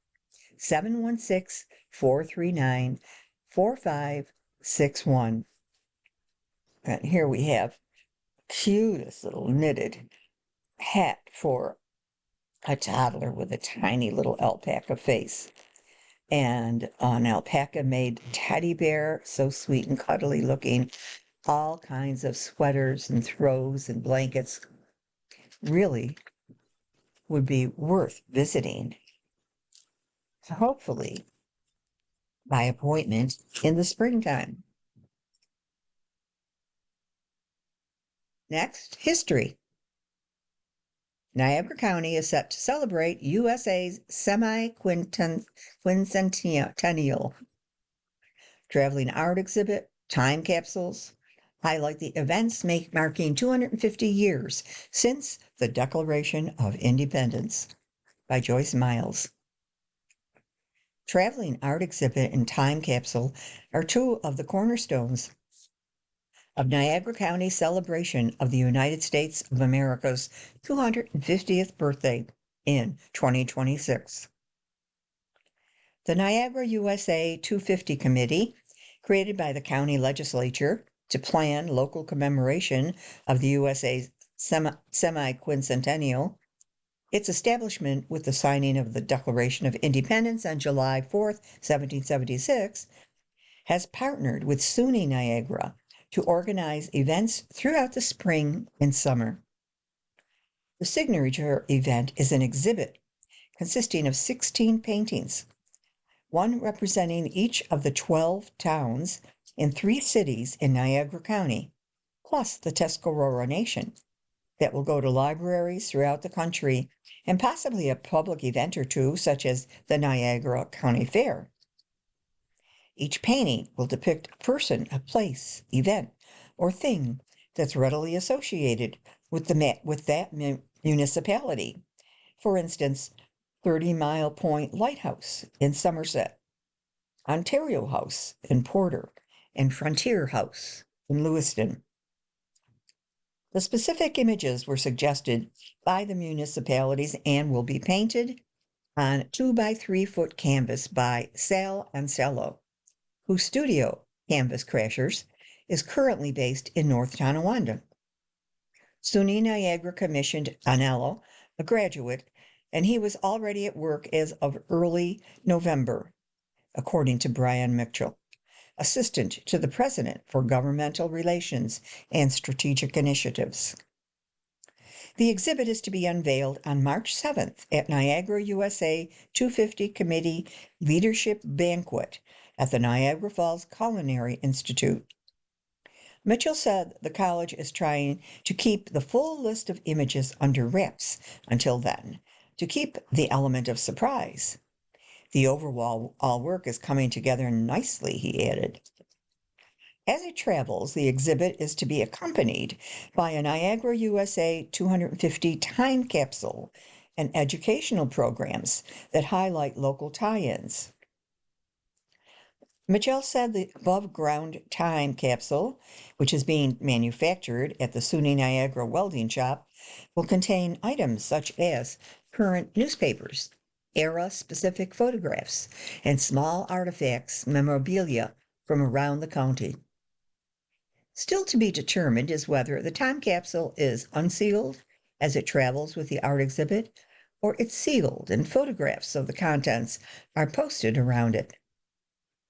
716-439-4561. And here we have cutest little knitted hat for a toddler with a tiny little alpaca face. And an alpaca-made teddy bear, so sweet and cuddly looking. All kinds of sweaters and throws and blankets. Really would be worth visiting. So hopefully by appointment in the springtime. Next, history. Niagara County is set to celebrate USA's semi-quincentennial. Traveling art exhibit, time capsules, highlight the events marking 250 years since the Declaration of Independence by Joyce Miles. Traveling art exhibit and time capsule are 2 of the cornerstones of Niagara County's celebration of the United States of America's 250th birthday in 2026. The Niagara USA 250 Committee, created by the county legislature to plan local commemoration of the USA's semi-quincentennial, its establishment with the signing of the Declaration of Independence on July 4th, 1776, has partnered with SUNY Niagara to organize events throughout the spring and summer. The signature event is an exhibit consisting of 16 paintings, one representing each of the 12 towns in 3 cities in Niagara County, plus the Tuscarora Nation, that will go to libraries throughout the country and possibly a public event or 2, such as the Niagara County Fair. Each painting will depict a person, a place, event, or thing that's readily associated with that municipality. For instance, 30 Mile Point Lighthouse in Somerset, Ontario House in Porter, and Frontier House in Lewiston. The specific images were suggested by the municipalities and will be painted on 2 by 3 foot canvas by Sal Ansello, whose studio, Canvas Crashers, is currently based in North Tonawanda. SUNY Niagara commissioned Anello, a graduate, and he was already at work as of early November, according to Brian Mitchell, Assistant to the President for Governmental Relations and Strategic Initiatives. The exhibit is to be unveiled on March 7th at Niagara USA 250 Committee Leadership Banquet at the Niagara Falls Culinary Institute. Mitchell said the college is trying to keep the full list of images under wraps until then, to keep the element of surprise. The overall work is coming together nicely, he added. As it travels, the exhibit is to be accompanied by a Niagara USA 250 time capsule and educational programs that highlight local tie-ins. Mitchell said the above-ground time capsule, which is being manufactured at the SUNY Niagara Welding Shop, will contain items such as current newspapers, era-specific photographs, and small artifacts, memorabilia from around the county. Still to be determined is whether the time capsule is unsealed as it travels with the art exhibit, or it's sealed and photographs of the contents are posted around it.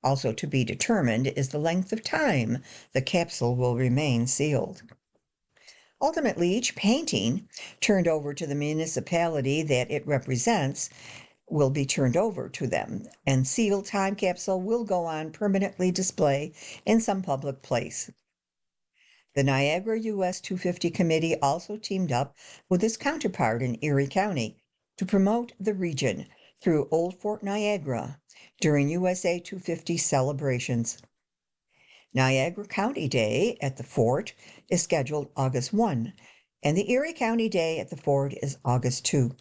Also to be determined is the length of time the capsule will remain sealed. Ultimately, each painting turned over to the municipality that it represents will be turned over to them, and sealed time capsule will go on permanently display in some public place. The Niagara US 250 Committee also teamed up with its counterpart in Erie County to promote the region through Old Fort Niagara during USA 250 celebrations. Niagara County Day at the Fort is scheduled August 1, and the Erie County Day at the Fort is August 2.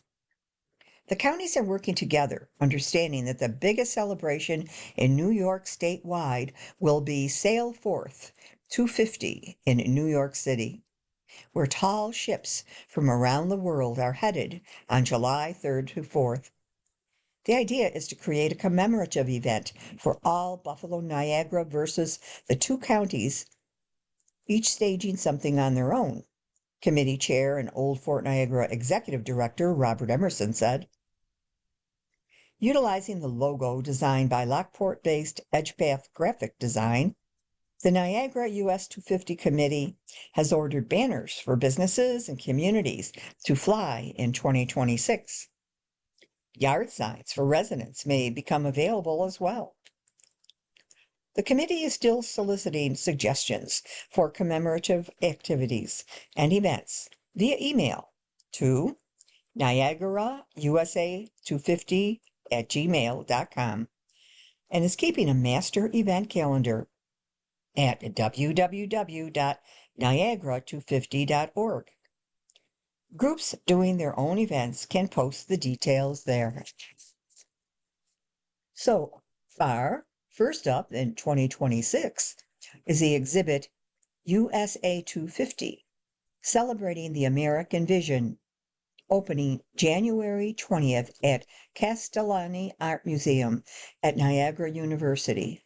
The counties are working together, understanding that the biggest celebration in New York statewide will be Sail Forth 250 in New York City, where tall ships from around the world are headed on July 3rd to 4th. The idea is to create a commemorative event for all Buffalo Niagara versus the two counties, each staging something on their own. Committee Chair and Old Fort Niagara Executive Director Robert Emerson said. Utilizing the logo designed by Lockport-based Edgepath Graphic Design, the Niagara US 250 Committee has ordered banners for businesses and communities to fly in 2026. Yard signs for residents may become available as well. The committee is still soliciting suggestions for commemorative activities and events via email to niagarausa250@gmail.com and is keeping a master event calendar at www.niagara250.org. Groups doing their own events can post the details there. So far, first up in 2026 is the exhibit USA 250, Celebrating the American Vision, opening January 20th at Castellani Art Museum at Niagara University.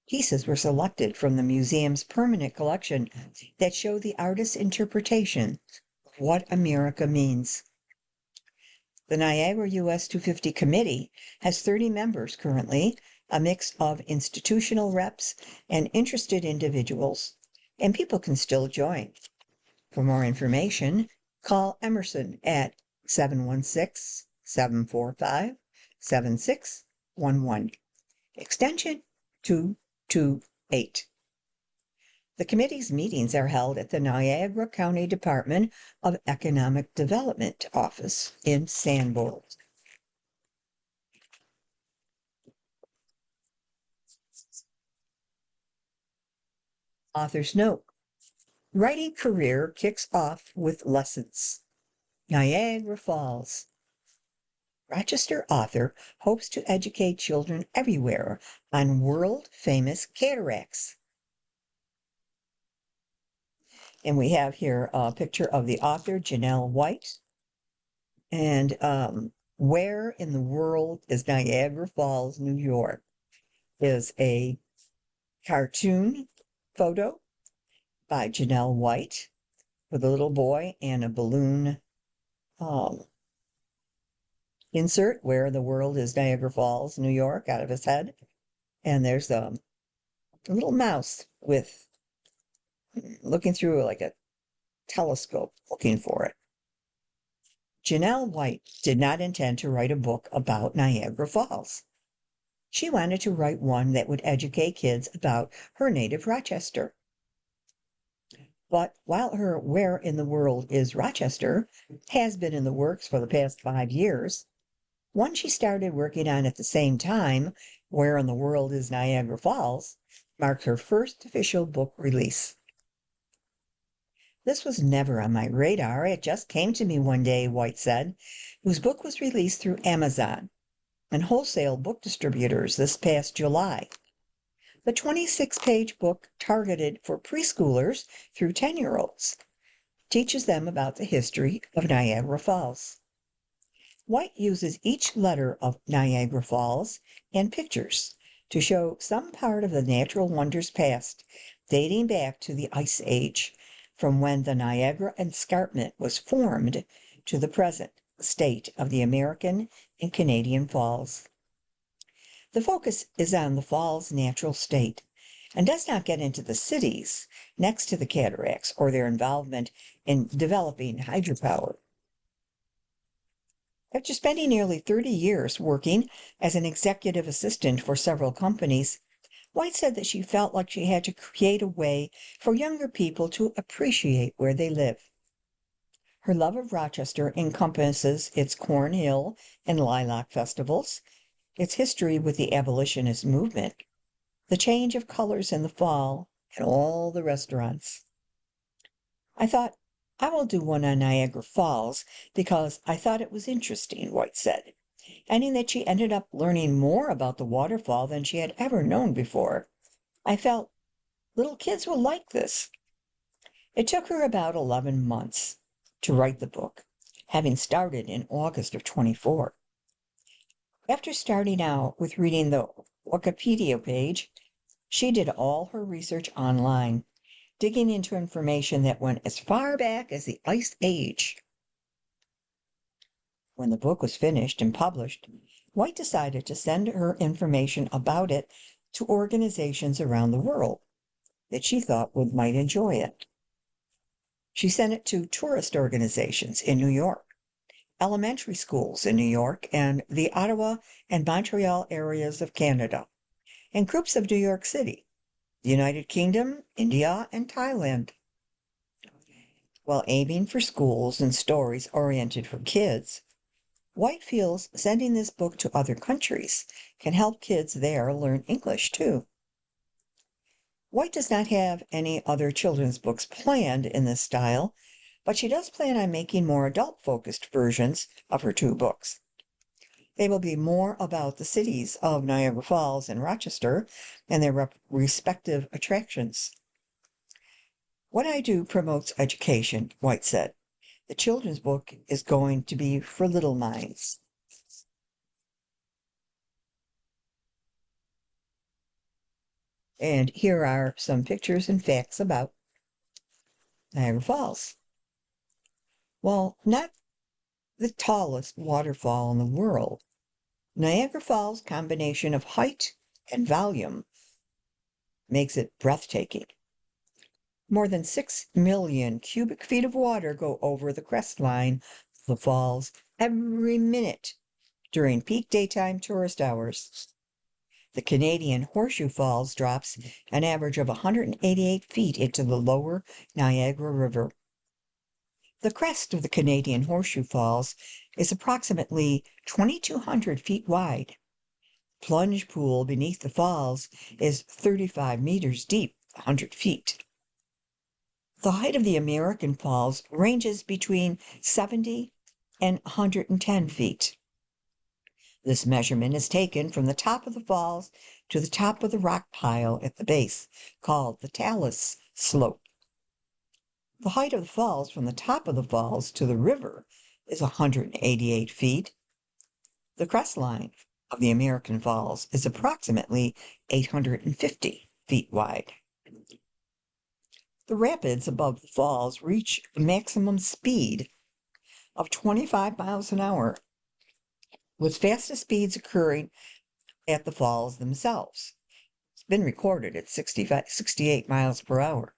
Pieces were selected from the museum's permanent collection that show the artist's interpretation of what America means. The Niagara US 250 Committee has 30 members currently, a mix of institutional reps and interested individuals, and people can still join. For more information, call Emerson at 716-745-7611, extension 228. The committee's meetings are held at the Niagara County Department of Economic Development office in Sanborn. Author's note: writing career kicks off with lessons. Niagara Falls. Rochester author hopes to educate children everywhere on world-famous cataracts. And we have here a picture of the author, Janelle White. And Where in the World is Niagara Falls, New York? Is a cartoon photo by Janelle White with a little boy and a balloon insert where the world is Niagara Falls, New York, out of his head. And there's a little mouse with looking through like a telescope looking for it. Janelle White did not intend to write a book about Niagara Falls. She wanted to write one that would educate kids about her native Rochester. But while her Where in the World is Rochester has been in the works for the past 5 years, one she started working on at the same time, Where in the World is Niagara Falls, marked her first official book release. This was never on my radar. It just came to me one day, White said, whose book was released through Amazon and wholesale book distributors this past July. The 26-page book, targeted for preschoolers through 10-year-olds, teaches them about the history of Niagara Falls. White uses each letter of Niagara Falls and pictures to show some part of the natural wonders past, dating back to the Ice Age, from when the Niagara Escarpment was formed to the present state of the American and Canadian Falls. The focus is on the falls' natural state and does not get into the cities next to the cataracts or their involvement in developing hydropower. After spending nearly 30 years working as an executive assistant for several companies, White said that she felt like she had to create a way for younger people to appreciate where they live. Her love of Rochester encompasses its Corn Hill and Lilac festivals, its history with the abolitionist movement, the change of colors in the fall, and all the restaurants. I thought, I will do one on Niagara Falls because I thought it was interesting, White said, adding that she ended up learning more about the waterfall than she had ever known before. I felt little kids will like this. It took her about 11 months to write the book, having started in August of 24. After starting out with reading the Wikipedia page, she did all her research online, digging into information that went as far back as the Ice Age. When the book was finished and published, White decided to send her information about it to organizations around the world that she thought might enjoy it. She sent it to tourist organizations in New York, elementary schools in New York, and the Ottawa and Montreal areas of Canada, and groups of New York City, the United Kingdom, India, and Thailand. While aiming for schools and stories oriented for kids, White feels sending this book to other countries can help kids there learn English too. White does not have any other children's books planned in this style, but she does plan on making more adult-focused versions of her 2 books. They will be more about the cities of Niagara Falls and Rochester and their respective attractions. What I do promotes education, White said. The children's book is going to be for little minds. And here are some pictures and facts about Niagara Falls. While not the tallest waterfall in the world, Niagara Falls' combination of height and volume makes it breathtaking. More than 6 million cubic feet of water go over the crest line of the falls every minute during peak daytime tourist hours. The Canadian Horseshoe Falls drops an average of 188 feet into the lower Niagara River. The crest of the Canadian Horseshoe Falls is approximately 2,200 feet wide. The plunge pool beneath the falls is 35 meters deep, 100 feet. The height of the American Falls ranges between 70 and 110 feet. This measurement is taken from the top of the falls to the top of the rock pile at the base, called the talus slope. The height of the falls from the top of the falls to the river is 188 feet. The crest line of the American Falls is approximately 850 feet wide. The rapids above the falls reach the maximum speed of 25 miles an hour, with fastest speeds occurring at the falls themselves. It's been recorded at 68 miles per hour.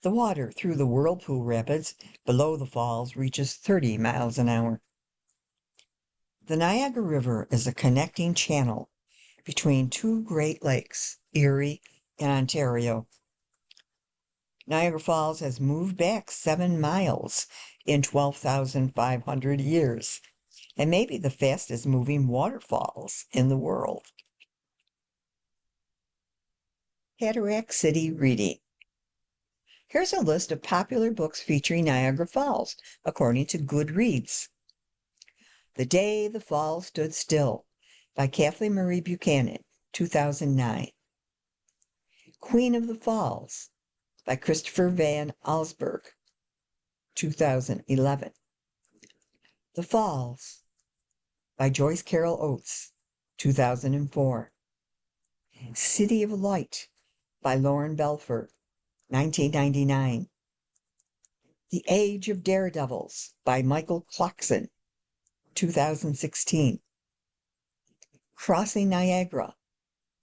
The water through the Whirlpool Rapids below the falls reaches 30 miles an hour. The Niagara River is a connecting channel between two Great Lakes, Erie and Ontario. Niagara Falls has moved back 7 miles in 12,500 years and may be the fastest moving waterfalls in the world. Cataract City Reading. Here's a list of popular books featuring Niagara Falls, according to Goodreads. The Day the Falls Stood Still by Kathleen Marie Buchanan, 2009. Queen of the Falls by Christopher Van Allsburg, 2011. The Falls by Joyce Carol Oates, 2004. City of Light by Lauren Belford, 1999. The Age of Daredevils by Michael Clarkson, 2016. Crossing Niagara,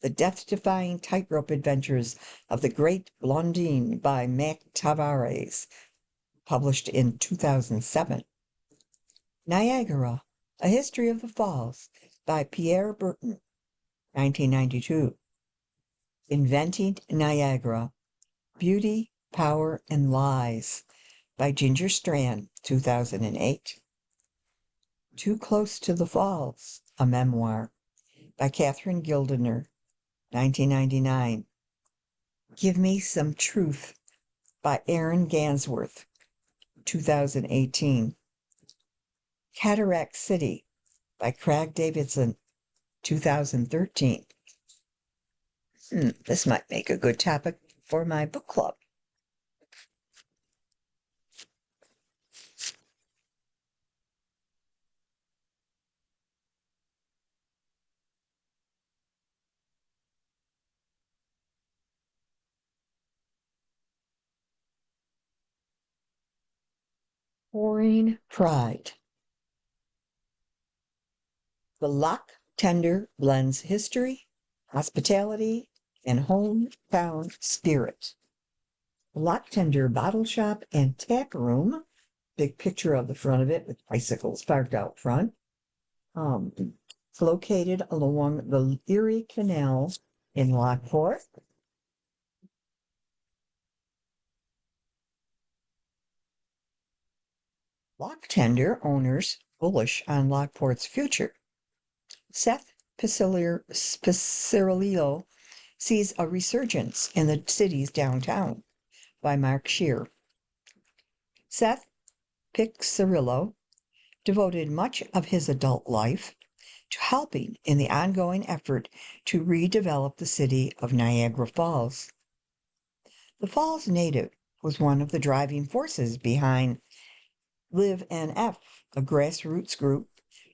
The Death-Defying Tightrope Adventures of the Great Blondine by Mac Tavares, published in 2007. Niagara, A History of the Falls by Pierre Burton, 1992. Inventing Niagara, Beauty, Power, and Lies by Ginger Strand, 2008. Too Close to the Falls, a Memoir by Catherine Gildener, 1999. Give Me Some Truth by Aaron Gansworth, 2018. Cataract City by Craig Davidson, 2013. This might make a good topic for my book club. Pouring Pride. The Lock Tender blends history, hospitality, and hometown spirit. The Lock Tender Bottle Shop and Tap Room, big picture of the front of it with bicycles parked out front. It's located along the Erie Canal in Lockport. Lock Tender owners bullish on Lockport's future. Seth Picirillo sees a resurgence in the city's downtown by Mark Shear. Seth Picirillo devoted much of his adult life to helping in the ongoing effort to redevelop the city of Niagara Falls. The Falls native was one of the driving forces behind Live NF, a grassroots group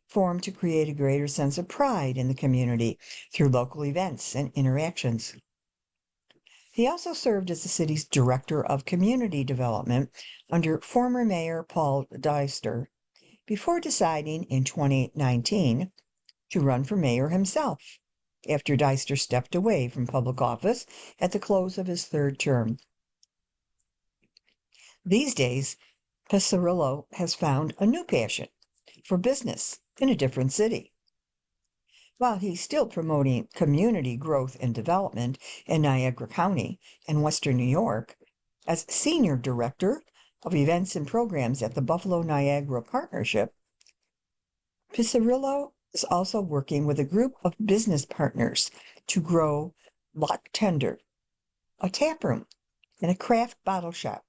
formed to create a greater sense of pride in the community through local events and interactions. He also served as the city's Director of Community Development under former Mayor Paul Deister, before deciding in 2019 to run for mayor himself, after Deister stepped away from public office at the close of his third term. These days, Picirillo has found a new passion for business in a different city. While he's still promoting community growth and development in Niagara County and Western New York, as Senior Director of Events and Programs at the Buffalo Niagara Partnership, Picirillo is also working with a group of business partners to grow Lock Tender, a tap room and a craft bottle shop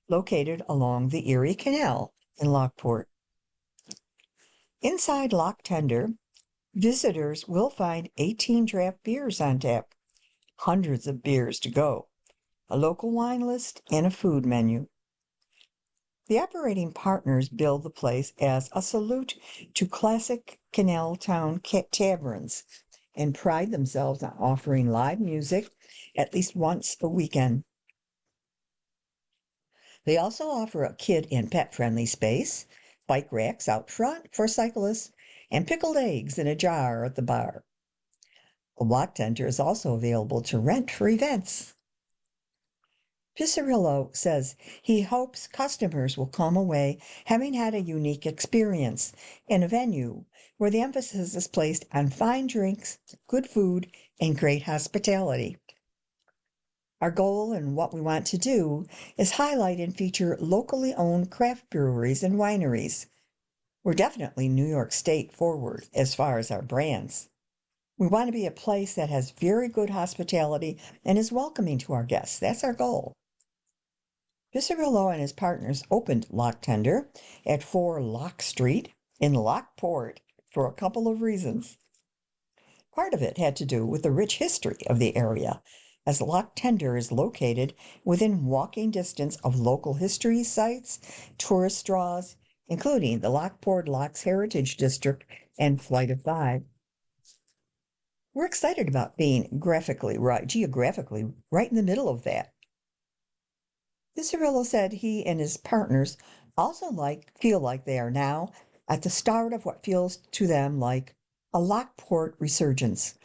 located along the Erie Canal in Lockport. Inside Lock Tender, Visitors will find 18 draft beers on tap, hundreds of beers to go, a local wine list, and a food menu. The operating partners bill the place as a salute to classic canal town taverns and pride themselves on offering live music at least once a weekend. They also offer a kid and pet-friendly space, bike racks out front for cyclists, and pickled eggs in a jar at the bar. A walk tender is also available to rent for events. Pizzarillo says he hopes customers will come away having had a unique experience in a venue where the emphasis is placed on fine drinks, good food, and great hospitality. Our goal and what we want to do is highlight and feature locally owned craft breweries and wineries. We're definitely New York State forward as far as our brands. We want to be a place that has very good hospitality and is welcoming to our guests. That's our goal. Pizzarillo and his partners opened Lock Tender at 4 Lock Street in Lockport for a couple of reasons. Part of it had to do with the rich history of the area, as Lock Tender is located within walking distance of local history sites, tourist draws, including the Lockport Locks Heritage District and Flight of Five. We're excited about being geographically right in the middle of that. Pizzarillo said he and his partners also feel like they are now at the start of what feels to them like a Lockport resurgence,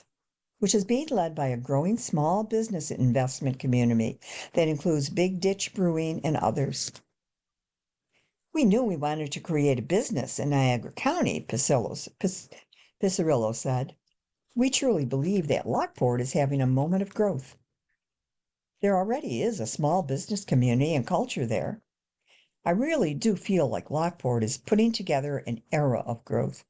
which is being led by a growing small business investment community that includes Big Ditch Brewing and others. We knew we wanted to create a business in Niagara County, Pizzarillo said. We truly believe that Lockport is having a moment of growth. There already is a small business community and culture there. I really do feel like Lockport is putting together an era of growth,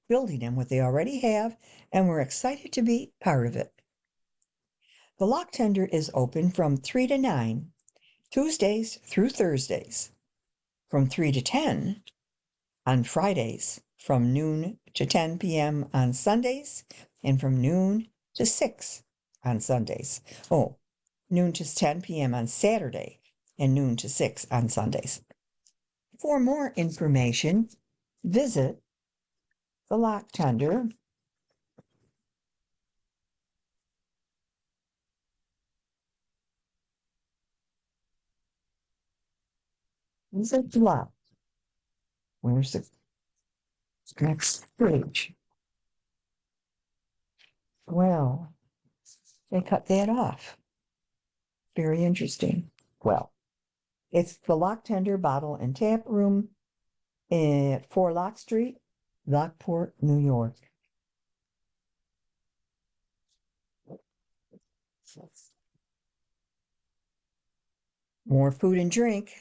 building on what they already have, and we're excited to be part of it. The Lock Tender is open from 3 to 9, Tuesdays through Thursdays, from 3 to 10 on Fridays, from noon to 10 p.m. on Sundays, and from noon to 6 on Sundays. Noon to 10 p.m. on Saturday, and noon to 6 on Sundays. For more information, visit the Lock Tender. Visit the Lock. Where's the next page? Well, they cut that off. Very interesting. Well, it's the Lock Tender Bottle and Tap Room at 4 Lock Street, Lockport, New York. More food and drink.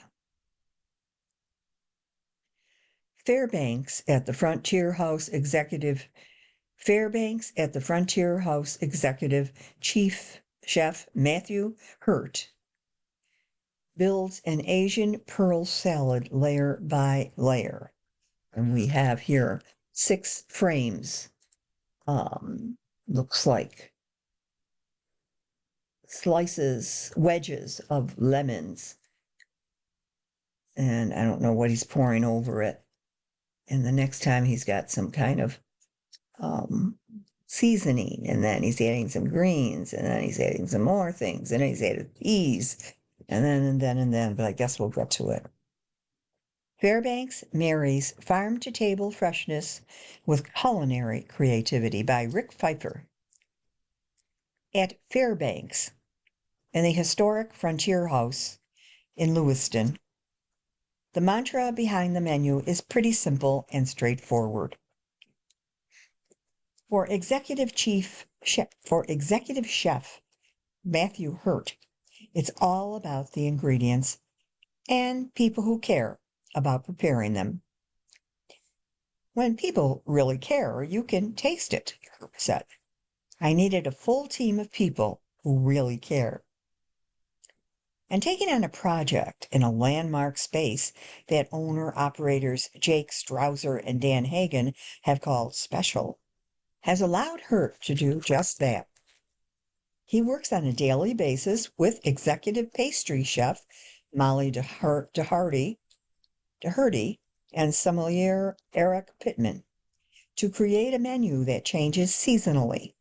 Fairbanks at the Frontier House Executive Chief Chef Matthew Hurt builds an Asian pearl salad layer by layer. And we have here 6 frames. Looks like wedges of lemons. And I don't know what he's pouring over it. And the next time he's got some kind of seasoning, and then he's adding some greens, and then he's adding some more things, and then he's added peas, and then, but I guess we'll get to it. Fairbanks marries farm-to-table freshness with culinary creativity by Rick Pfeiffer. At Fairbanks, in the historic Frontier House in Lewiston, the mantra behind the menu is pretty simple and straightforward. For Executive Chef Matthew Hurt, it's all about the ingredients and people who care about preparing them. When people really care, you can taste it, Hurt said. I needed a full team of people who really care. And taking on a project in a landmark space that owner-operators Jake Strouser and Dan Hagen have called special, has allowed Hurt to do just that. He works on a daily basis with executive pastry chef Molly DeHardy and sommelier Eric Pittman to create a menu that changes seasonally,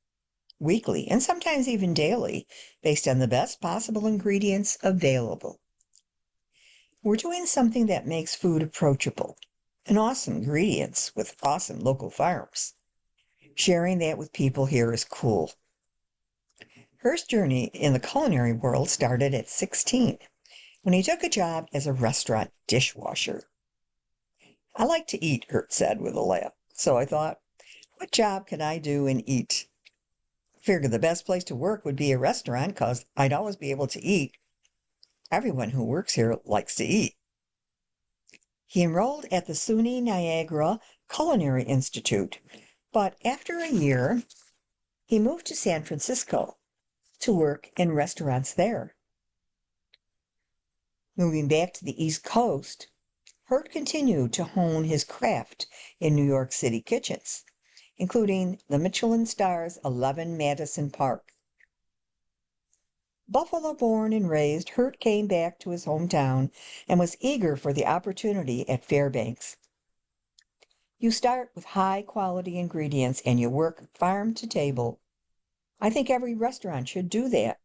weekly, and sometimes even daily, based on the best possible ingredients available. We're doing something that makes food approachable and awesome ingredients with awesome local farms. Sharing that with people here is cool. Hurt's journey in the culinary world started at 16, when he took a job as a restaurant dishwasher. I like to eat, Hurt said with a laugh, so I thought, what job can I do and eat? Figured the best place to work would be a restaurant because I'd always be able to eat. Everyone who works here likes to eat. He enrolled at the SUNY Niagara Culinary Institute, but after a year, he moved to San Francisco to work in restaurants there. Moving back to the East Coast, Hurt continued to hone his craft in New York City kitchens, including the Michelin Stars 11 Madison Park. Buffalo-born and raised, Hurt came back to his hometown and was eager for the opportunity at Fairbanks. You start with high-quality ingredients and you work farm to table. I think every restaurant should do that.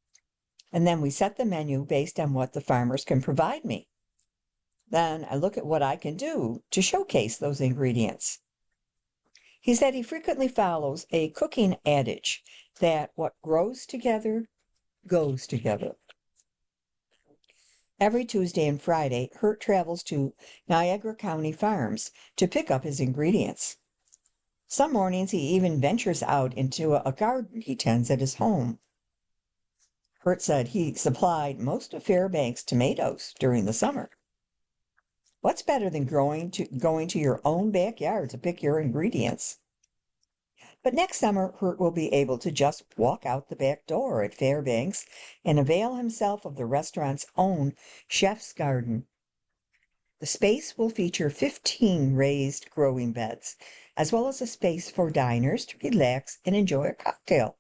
And then we set the menu based on what the farmers can provide me. Then I look at what I can do to showcase those ingredients. He said he frequently follows a cooking adage that what grows together goes together. Every Tuesday and Friday, Hurt travels to Niagara County farms to pick up his ingredients. Some mornings he even ventures out into a garden he tends at his home. Hurt said he supplied most of Fairbanks' tomatoes during the summer. What's better than going to your own backyard to pick your ingredients? But next summer, Hurt will be able to just walk out the back door at Fairbanks and avail himself of the restaurant's own chef's garden. The space will feature 15 raised growing beds, as well as a space for diners to relax and enjoy a cocktail.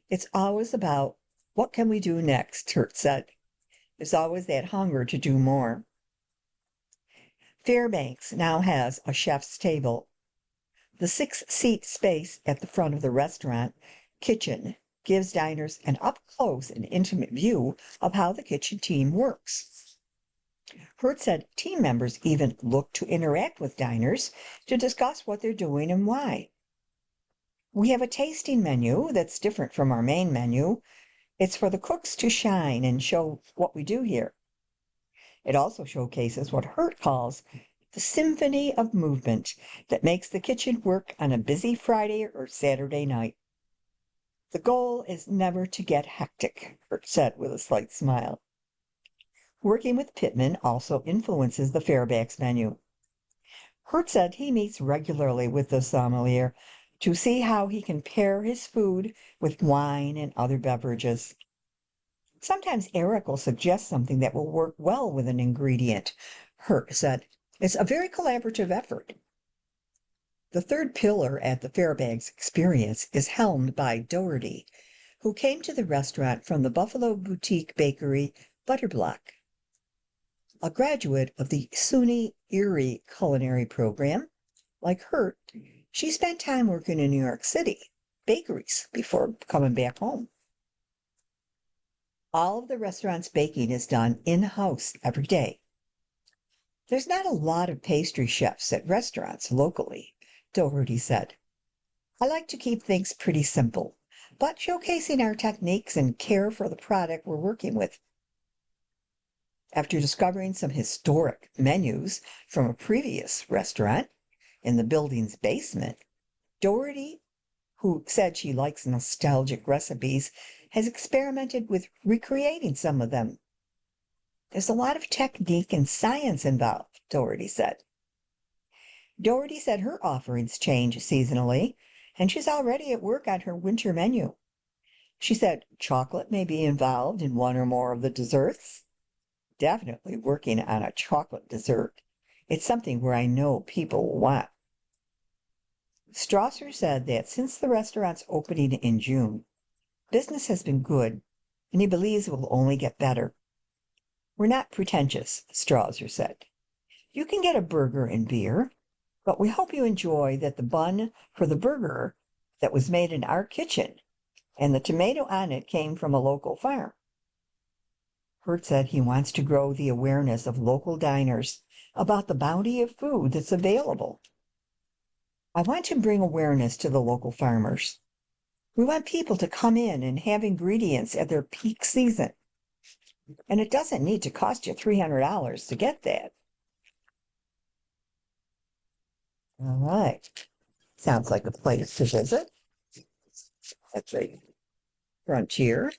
It's always about what can we do next, Hurt said. There's always that hunger to do more. Fairbanks now has a chef's table. The 6-seat space at the front of the restaurant kitchen gives diners an up-close and intimate view of how the kitchen team works. Hurt said team members even look to interact with diners to discuss what they're doing and why. We have a tasting menu that's different from our main menu. It's for the cooks to shine and show what we do here. It also showcases what Hurt calls the symphony of movement that makes the kitchen work on a busy Friday or Saturday night. The goal is never to get hectic, Hurt said with a slight smile. Working with Pittman also influences the Fairbanks menu. Hurt said he meets regularly with the sommelier to see how he can pair his food with wine and other beverages. Sometimes Eric will suggest something that will work well with an ingredient, Hurt said. It's a very collaborative effort. The third pillar at the Fairbanks experience is helmed by Doherty, who came to the restaurant from the Buffalo boutique bakery Butterblock. A graduate of the SUNY Erie culinary program, like Hurt, she spent time working in New York City bakeries before coming back home. All of the restaurant's baking is done in-house every day. There's not a lot of pastry chefs at restaurants locally, Doherty said. I like to keep things pretty simple, but showcasing our techniques and care for the product we're working with. After discovering some historic menus from a previous restaurant in the building's basement, Doherty, who said she likes nostalgic recipes, has experimented with recreating some of them. There's a lot of technique and science involved, Doherty said. Doherty said her offerings change seasonally, and she's already at work on her winter menu. She said chocolate may be involved in one or more of the desserts. Definitely working on a chocolate dessert. It's something where I know people will want. Strasser said that since the restaurant's opening in June, business has been good, and he believes it will only get better. We're not pretentious, Strasser said. You can get a burger and beer, but we hope you enjoy that the bun for the burger that was made in our kitchen and the tomato on it came from a local farm. Hurt said he wants to grow the awareness of local diners about the bounty of food that's available. I want to bring awareness to the local farmers. We want people to come in and have ingredients at their peak season. And it doesn't need to cost you $300 to get that. All right. Sounds like a place to visit. That's a Frontier.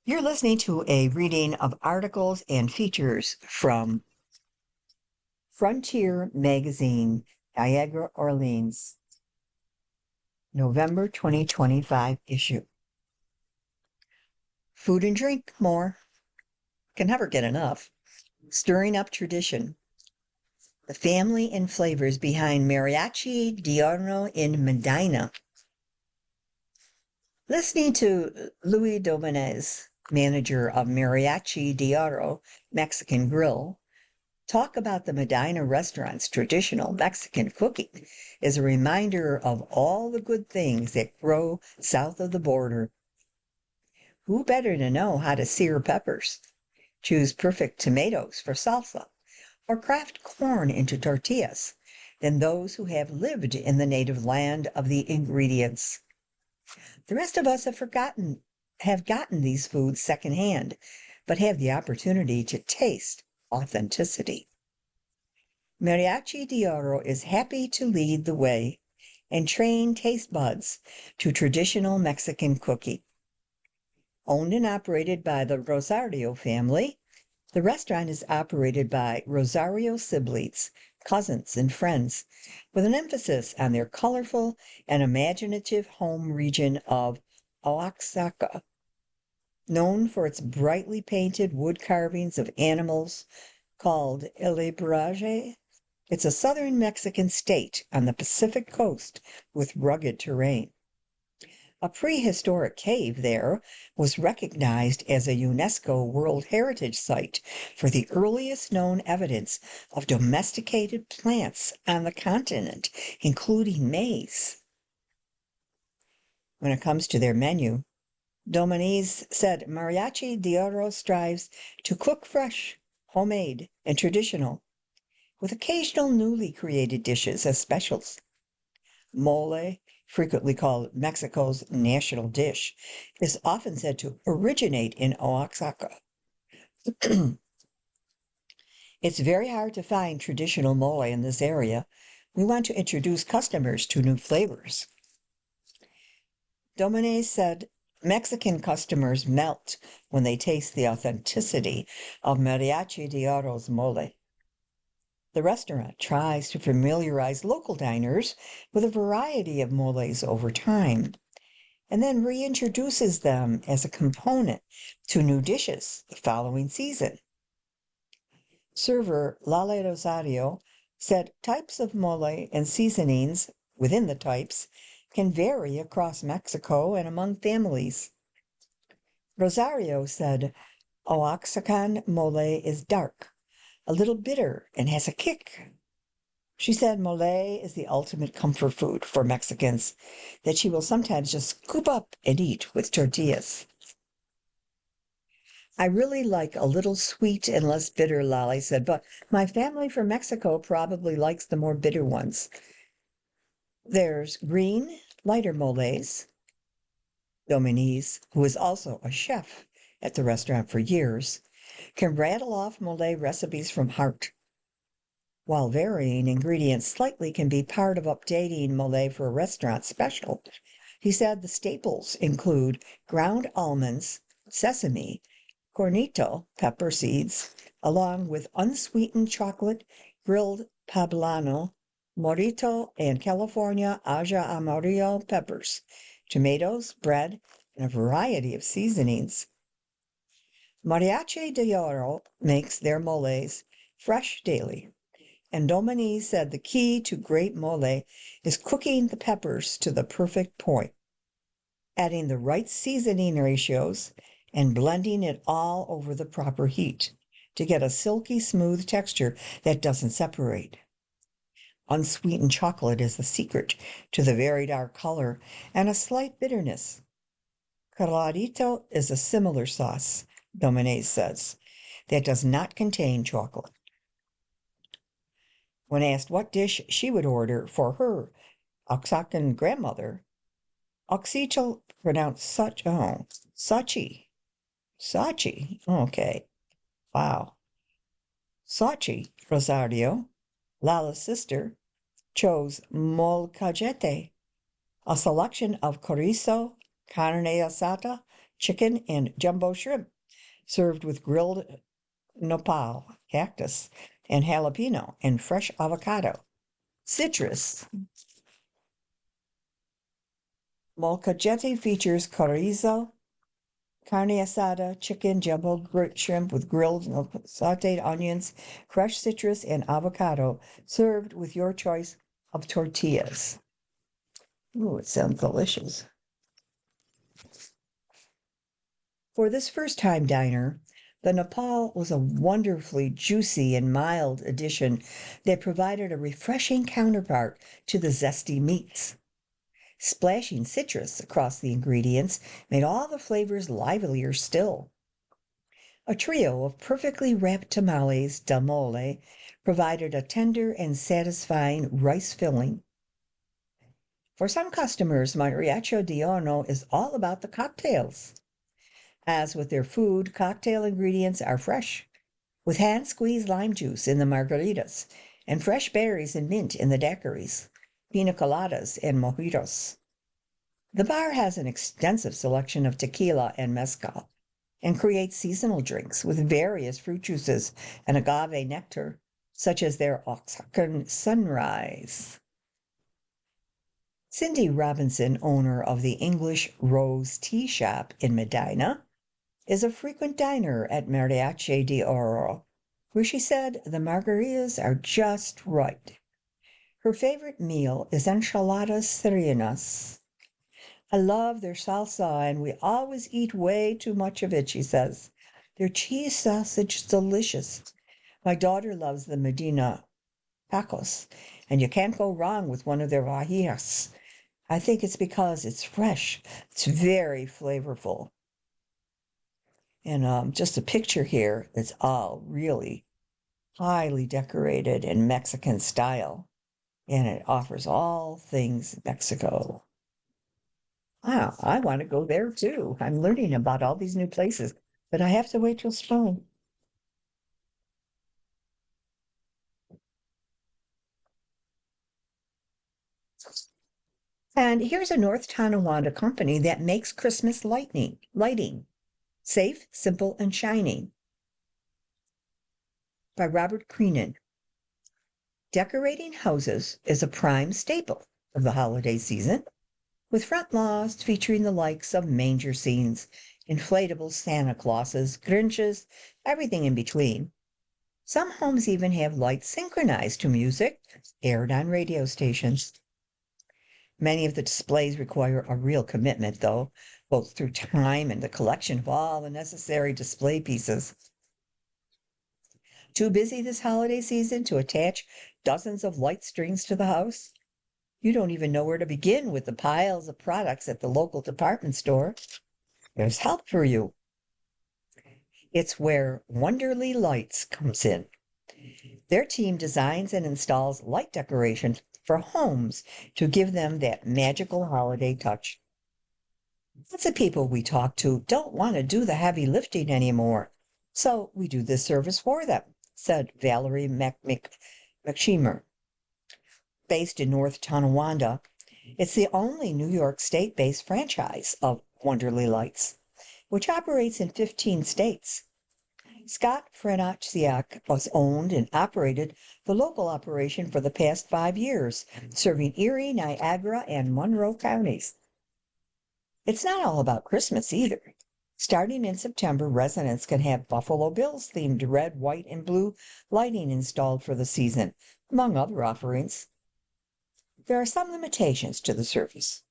You're listening to a reading of articles and features from Frontier Magazine, Niagara, Orleans, November 2025 issue. Food and drink more. Can never get enough. Stirring up tradition. The family and flavors behind Mariachi Diarno in Medina. Listening to Luis Dominguez, manager of Mariachi Diarno Mexican Grill, talk about the Medina restaurant's traditional Mexican cooking is a reminder of all the good things that grow south of the border. Who better to know how to sear peppers, choose perfect tomatoes for salsa, or craft corn into tortillas than those who have lived in the native land of the ingredients? The rest of us have gotten these foods secondhand, but have the opportunity to taste authenticity. Mariachi Diarno is happy to lead the way and train taste buds to traditional Mexican cooking. Owned and operated by the Rosario family, the restaurant is operated by Rosario siblings, cousins, and friends, with an emphasis on their colorful and imaginative home region of Oaxaca, known for its brightly painted wood carvings of animals called El Ibraje. It's a southern Mexican state on the Pacific coast with rugged terrain. A prehistoric cave there was recognized as a UNESCO World Heritage Site for the earliest known evidence of domesticated plants on the continent, including maize. When it comes to their menu, Dominguez said Mariachi Diarno strives to cook fresh, homemade, and traditional, with occasional newly created dishes as specials. Mole, frequently called Mexico's national dish, is often said to originate in Oaxaca. It's very hard to find traditional mole in this area. We want to introduce customers to new flavors. Dominguez said Mexican customers melt when they taste the authenticity of Mariachi Diarno's mole. The restaurant tries to familiarize local diners with a variety of moles over time, and then reintroduces them as a component to new dishes the following season. Server Lale Rosario said types of mole and seasonings within the types can vary across Mexico and among families. Rosario said Oaxacan mole is dark, a little bitter, and has a kick. She said mole is the ultimate comfort food for Mexicans that she will sometimes just scoop up and eat with tortillas. I really like a little sweet and less bitter, Lale said, but my family from Mexico probably likes the more bitter ones. There's green, lighter moles. Dominguez, who is also a chef at the restaurant for years, can rattle off mole recipes from heart. While varying ingredients slightly can be part of updating mole for a restaurant special, he said the staples include ground almonds, sesame, cornito, pepper seeds, along with unsweetened chocolate, grilled poblano, morito, and California Aja Amarillo peppers, tomatoes, bread, and a variety of seasonings. Mariachi Diarno makes their moles fresh daily, And Dominique said the key to great mole is cooking the peppers to the perfect point, adding the right seasoning ratios, and blending it all over the proper heat to get a silky smooth texture that doesn't separate. Unsweetened chocolate is the secret to the very dark color and a slight bitterness. Corradito is a similar sauce, Dominique says, that does not contain chocolate. When asked what dish she would order for her Oaxacan grandmother, Oxito pronounced Sachi. Sachi. Okay. Wow. Sachi Rosario, Lala's sister, chose molcajete, a selection of chorizo, carne asada, chicken, and jumbo shrimp, served with grilled nopal, cactus, and jalapeno, and fresh avocado. Citrus. Molcajete features chorizo, carne asada, chicken, jumbo shrimp with grilled sauteed onions, crushed citrus, and avocado, served with your choice of tortillas. Ooh, it sounds delicious. For this first-time diner, the nopal was a wonderfully juicy and mild addition that provided a refreshing counterpart to the zesty meats. Splashing citrus across the ingredients made all the flavors livelier still. A trio of perfectly wrapped tamales de mole provided a tender and satisfying rice filling. For some customers, Mariachi de Horno is all about the cocktails. As with their food, cocktail ingredients are fresh, with hand-squeezed lime juice in the margaritas and fresh berries and mint in the daiquiris, pina coladas, and mojitos. The bar has an extensive selection of tequila and mezcal, and creates seasonal drinks with various fruit juices and agave nectar, such as their Oaxacan Sunrise. Cindy Robinson, owner of the English Rose Tea Shop in Medina, is a frequent diner at Mariachi de Oro, where she said the margaritas are just right. Her favorite meal is enchiladas serenas. I love their salsa, and we always eat way too much of it, she says. Their cheese sausage is delicious. My daughter loves the Medina tacos, and you can't go wrong with one of their vajillas. I think it's because it's fresh. It's very flavorful. And just a picture here that's all really highly decorated in Mexican style. And it offers all things Mexico. Wow, I want to go there too. I'm learning about all these new places, but I have to wait till spring. And here's a North Tonawanda company that makes Christmas lighting. Safe, Simple, and Shining by Robert Creenan. Decorating houses is a prime staple of the holiday season, with front lawns featuring the likes of manger scenes, inflatable Santa Clauses, Grinches, everything in between. Some homes even have lights synchronized to music aired on radio stations. Many of the displays require a real commitment, though, both through time and the collection of all the necessary display pieces. Too busy this holiday season to attach dozens of light strings to the house? You don't even know where to begin with the piles of products at the local department store. There's help for you. It's where Wonderly Lights comes in. Their team designs and installs light decorations for homes to give them that magical holiday touch. Lots of people we talk to don't want to do the heavy lifting anymore, so we do this service for them, said Valerie McShemer. Based in North Tonawanda, it's the only New York State-based franchise of Wonderly Lights, which operates in 15 states. Scott Franachiak was owned and operated the local operation for the past 5 years, serving Erie, Niagara, and Monroe counties. It's not all about Christmas either. Starting in September, residents can have Buffalo Bills themed red, white, and blue lighting installed for the season, among other offerings. There are some limitations to the service.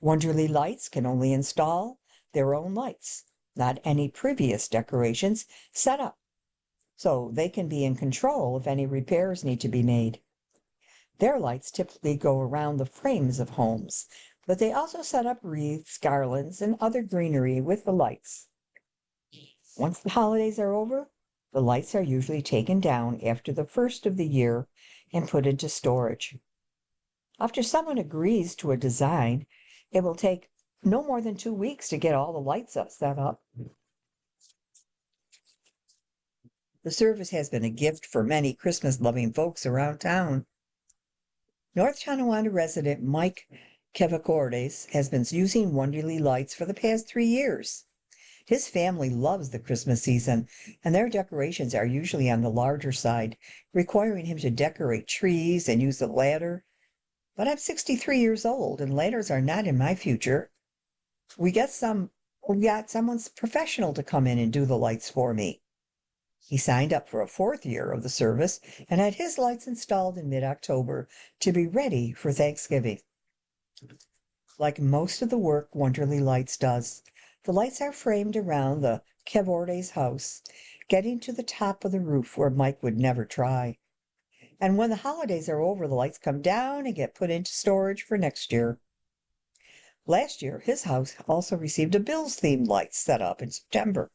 Wonderly Lights can only install their own lights, not any previous decorations set up, so they can be in control if any repairs need to be made. Their lights typically go around the frames of homes, but they also set up wreaths, garlands, and other greenery with the lights. Once the holidays are over, the lights are usually taken down after the first of the year and put into storage. After someone agrees to a design, it will take no more than 2 weeks to get all the lights set up. The service has been a gift for many Christmas-loving folks around town. North Tonawanda resident Mike Kevacordes has been using Wonderly Lights for the past 3 years. His family loves the Christmas season, and their decorations are usually on the larger side, requiring him to decorate trees and use a ladder. But I'm 63 years old, and ladders are not in my future. We got someone's professional to come in and do the lights for me. He signed up for a 4th year of the service and had his lights installed in mid-October to be ready for Thanksgiving. Like most of the work Wonderly Lights does, the lights are framed around the Kevordes house, getting to the top of the roof where Mike would never try. And when the holidays are over, the lights come down and get put into storage for next year. Last year, his house also received a Bills-themed light set up in September.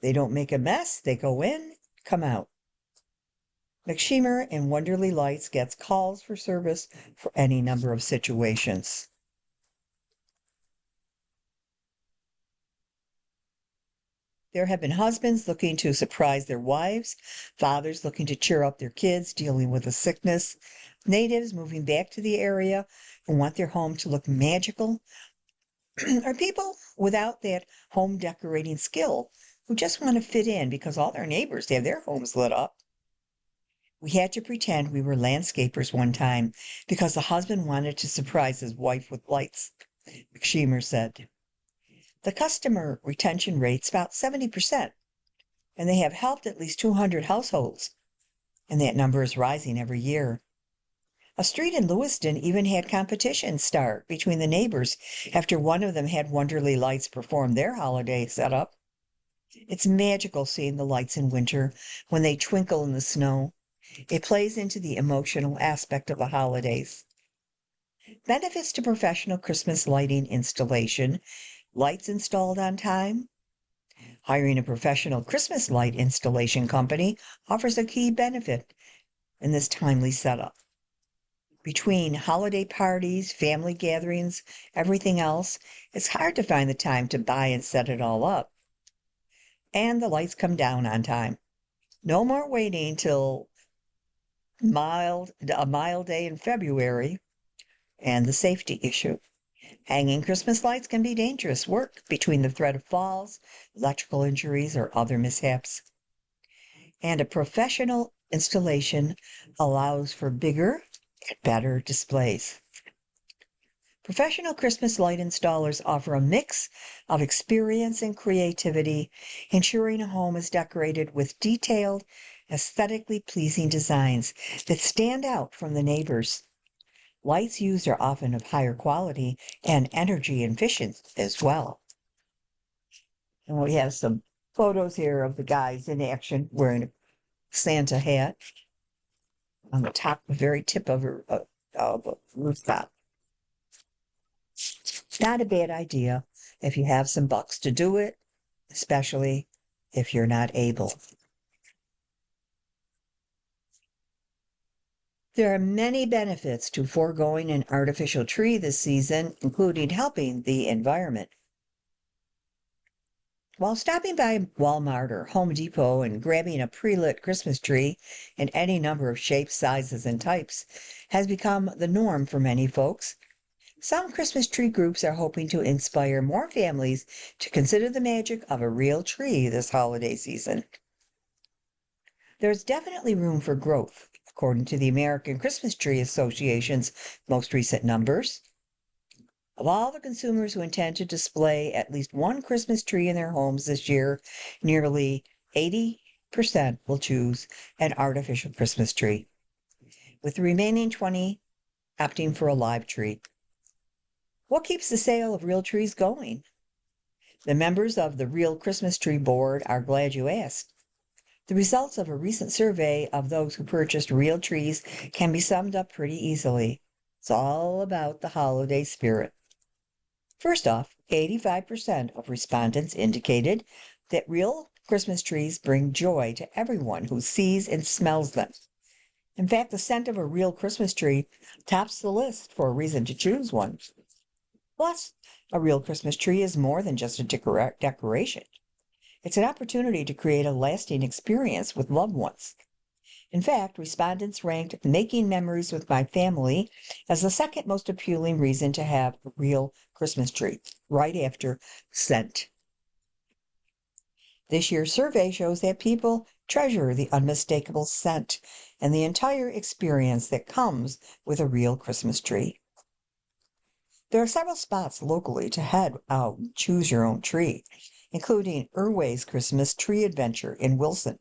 They don't make a mess, they go in, come out. McShemer and Wonderly Lights gets calls for service for any number of situations. There have been husbands looking to surprise their wives, fathers looking to cheer up their kids dealing with a sickness, natives moving back to the area and want their home to look magical, or people without that home decorating skill who just want to fit in because all their neighbors have their homes lit up. We had to pretend we were landscapers one time because the husband wanted to surprise his wife with lights, McShemer said. The customer retention rate's about 70%, and they have helped at least 200 households, and that number is rising every year. A street in Lewiston even had competitions start between the neighbors after one of them had Wonderly Lights perform their holiday setup. It's magical seeing the lights in winter when they twinkle in the snow. It plays into the emotional aspect of the holidays. Benefits to professional Christmas lighting installation: lights installed on time. Hiring a professional Christmas light installation company offers a key benefit in this timely setup. Between holiday parties, family gatherings, everything else, it's hard to find the time to buy and set it all up. And the lights come down on time. No more waiting till a mild day in February. And the safety issue. Hanging Christmas lights can be dangerous work between the threat of falls, electrical injuries, or other mishaps. And a professional installation allows for bigger and better displays. Professional Christmas light installers offer a mix of experience and creativity, ensuring a home is decorated with detailed, aesthetically pleasing designs that stand out from the neighbors. Lights used are often of higher quality and energy efficient as well. And we have some photos here of the guys in action wearing a Santa hat on the top, the very tip of a rooftop. Not a bad idea if you have some bucks to do it, especially if you're not able. There are many benefits to foregoing an artificial tree this season, including helping the environment. While stopping by Walmart or Home Depot and grabbing a pre-lit Christmas tree in any number of shapes, sizes, and types has become the norm for many folks, some Christmas tree groups are hoping to inspire more families to consider the magic of a real tree this holiday season. There's definitely room for growth, according to the American Christmas Tree Association's most recent numbers. Of all the consumers who intend to display at least one Christmas tree in their homes this year, nearly 80% will choose an artificial Christmas tree, with the remaining 20 opting for a live tree. What keeps the sale of real trees going? The members of the Real Christmas Tree Board are glad you asked. The results of a recent survey of those who purchased real trees can be summed up pretty easily. It's all about the holiday spirit. First off, 85% of respondents indicated that real Christmas trees bring joy to everyone who sees and smells them. In fact, the scent of a real Christmas tree tops the list for a reason to choose one. Plus, a real Christmas tree is more than just a decoration. It's an opportunity to create a lasting experience with loved ones. In fact, respondents ranked making memories with my family as the second most appealing reason to have a real Christmas tree, right after scent. This year's survey shows that people treasure the unmistakable scent and the entire experience that comes with a real Christmas tree. There are several spots locally to head out and choose your own tree, including Irway's Christmas Tree Adventure in Wilson.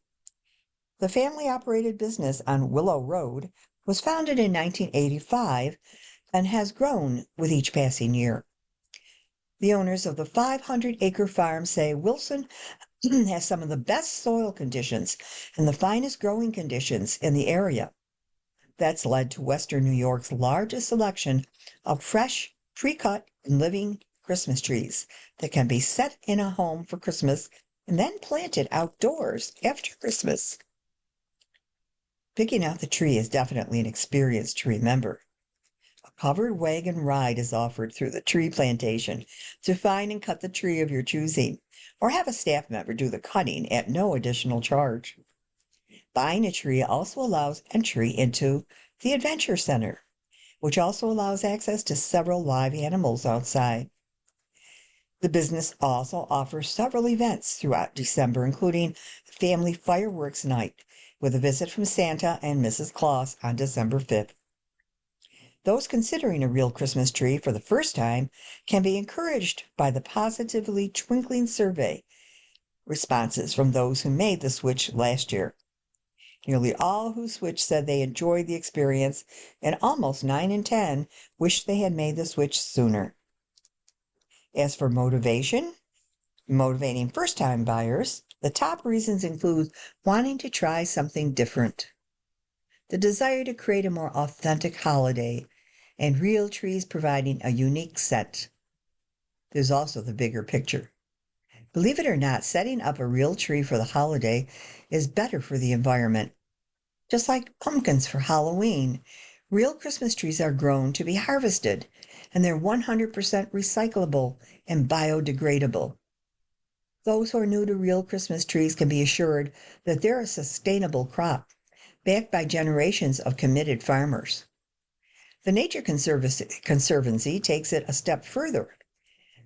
The family-operated business on Willow Road was founded in 1985 and has grown with each passing year. The owners of the 500-acre farm say Wilson has some of the best soil conditions and the finest growing conditions in the area. That's led to Western New York's largest selection of fresh, pre-cut, and living Christmas trees that can be set in a home for Christmas and then planted outdoors after Christmas. Picking out the tree is definitely an experience to remember. A covered wagon ride is offered through the tree plantation to find and cut the tree of your choosing, or have a staff member do the cutting at no additional charge. Buying a tree also allows entry into the Adventure Center, which also allows access to several live animals outside. The business also offers several events throughout December, including Family Fireworks Night, with a visit from Santa and Mrs. Claus on December 5th. Those considering a real Christmas tree for the first time can be encouraged by the positively twinkling survey responses from those who made the switch last year. Nearly all who switched said they enjoyed the experience, and almost 9 in 10 wished they had made the switch sooner. As for motivating first-time buyers, the top reasons include wanting to try something different, the desire to create a more authentic holiday, and real trees providing a unique scent. There's also the bigger picture. Believe it or not, setting up a real tree for the holiday is better for the environment. Just like pumpkins for Halloween, real Christmas trees are grown to be harvested, and they're 100% recyclable and biodegradable. Those who are new to real Christmas trees can be assured that they're a sustainable crop, backed by generations of committed farmers. The Nature Conservancy takes it a step further,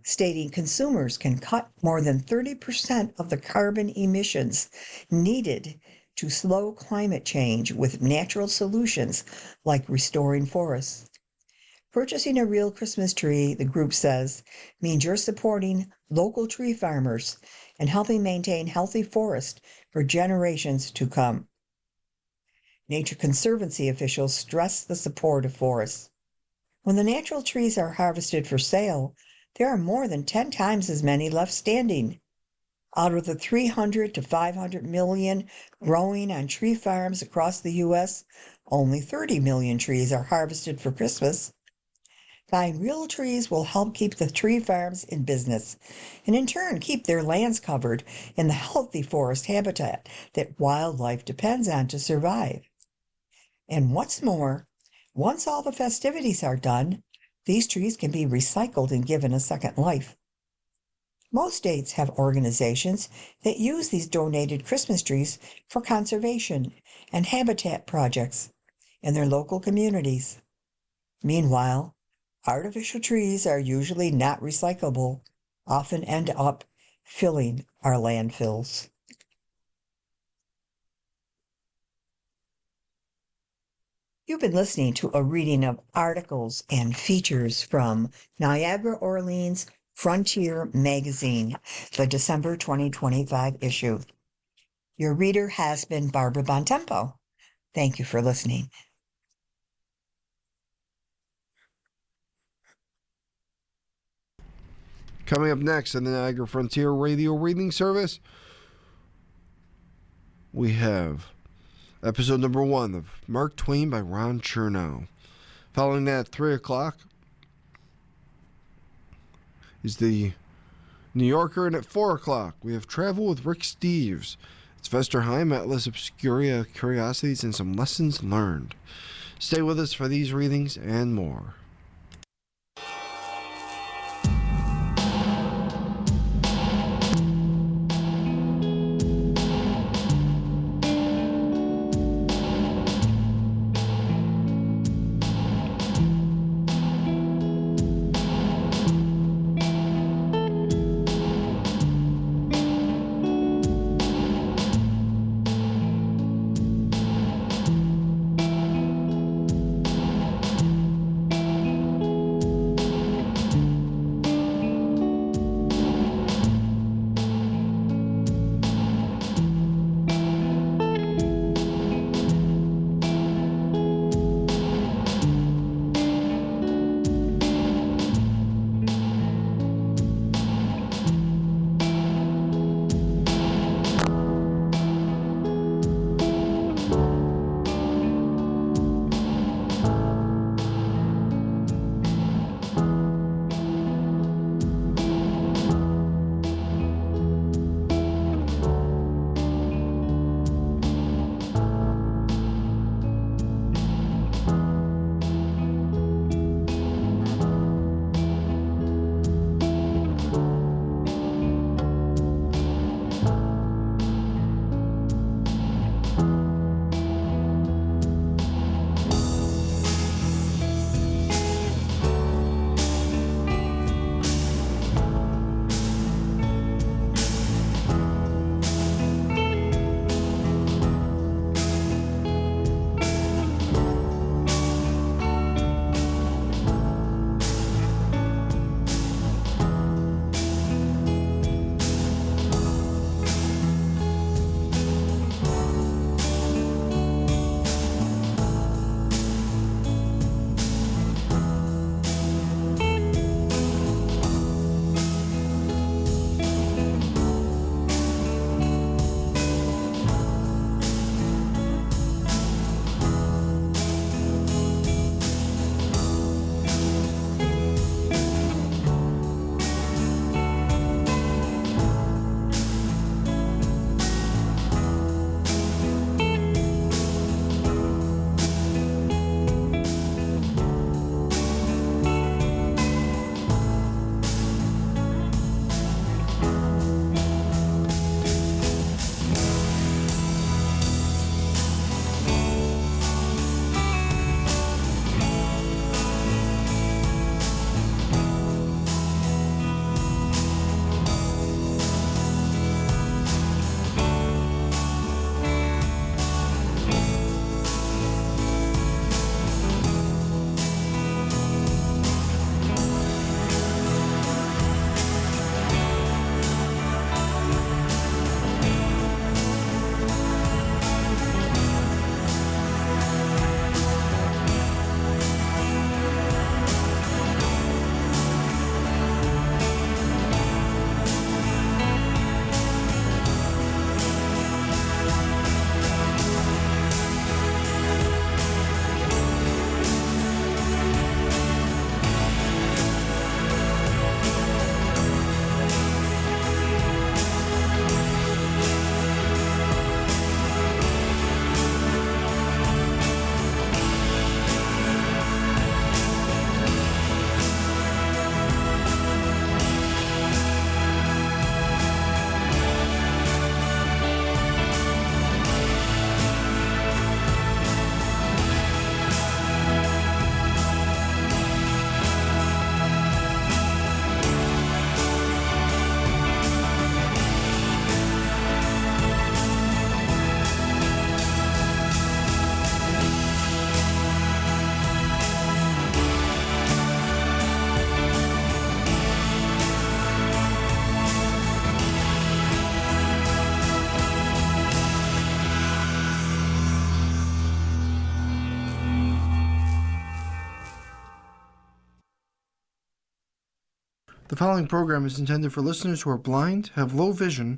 stating consumers can cut more than 30% of the carbon emissions needed to slow climate change with natural solutions like restoring forests. Purchasing a real Christmas tree, the group says, means you're supporting local tree farmers and helping maintain healthy forests for generations to come. Nature Conservancy officials stress the support of forests. When the natural trees are harvested for sale, there are more than 10 times as many left standing. Out of the 300 to 500 million growing on tree farms across the U.S., only 30 million trees are harvested for Christmas. Buying real trees will help keep the tree farms in business, and in turn keep their lands covered in the healthy forest habitat that wildlife depends on to survive. And what's more, once all the festivities are done, these trees can be recycled and given a second life. Most states have organizations that use these donated Christmas trees for conservation and habitat projects in their local communities. Meanwhile, artificial trees are usually not recyclable, often end up filling our landfills. You've been listening to a reading of articles and features from Niagara Orleans Frontier Magazine, the December 2025 issue. Your reader has been Barbara Bontempo. Thank you for listening. Coming up next on the Niagara Frontier Radio Reading Service, we have episode number 1 of Mark Twain by Ron Chernow. Following that at 3 o'clock is the New Yorker, and at 4 o'clock we have Travel with Rick Steves. It's Vesterheim, Atlas Obscuria, Curiosities, and some lessons learned. Stay with us for these readings and more. The following program is intended for listeners who are blind, have low vision,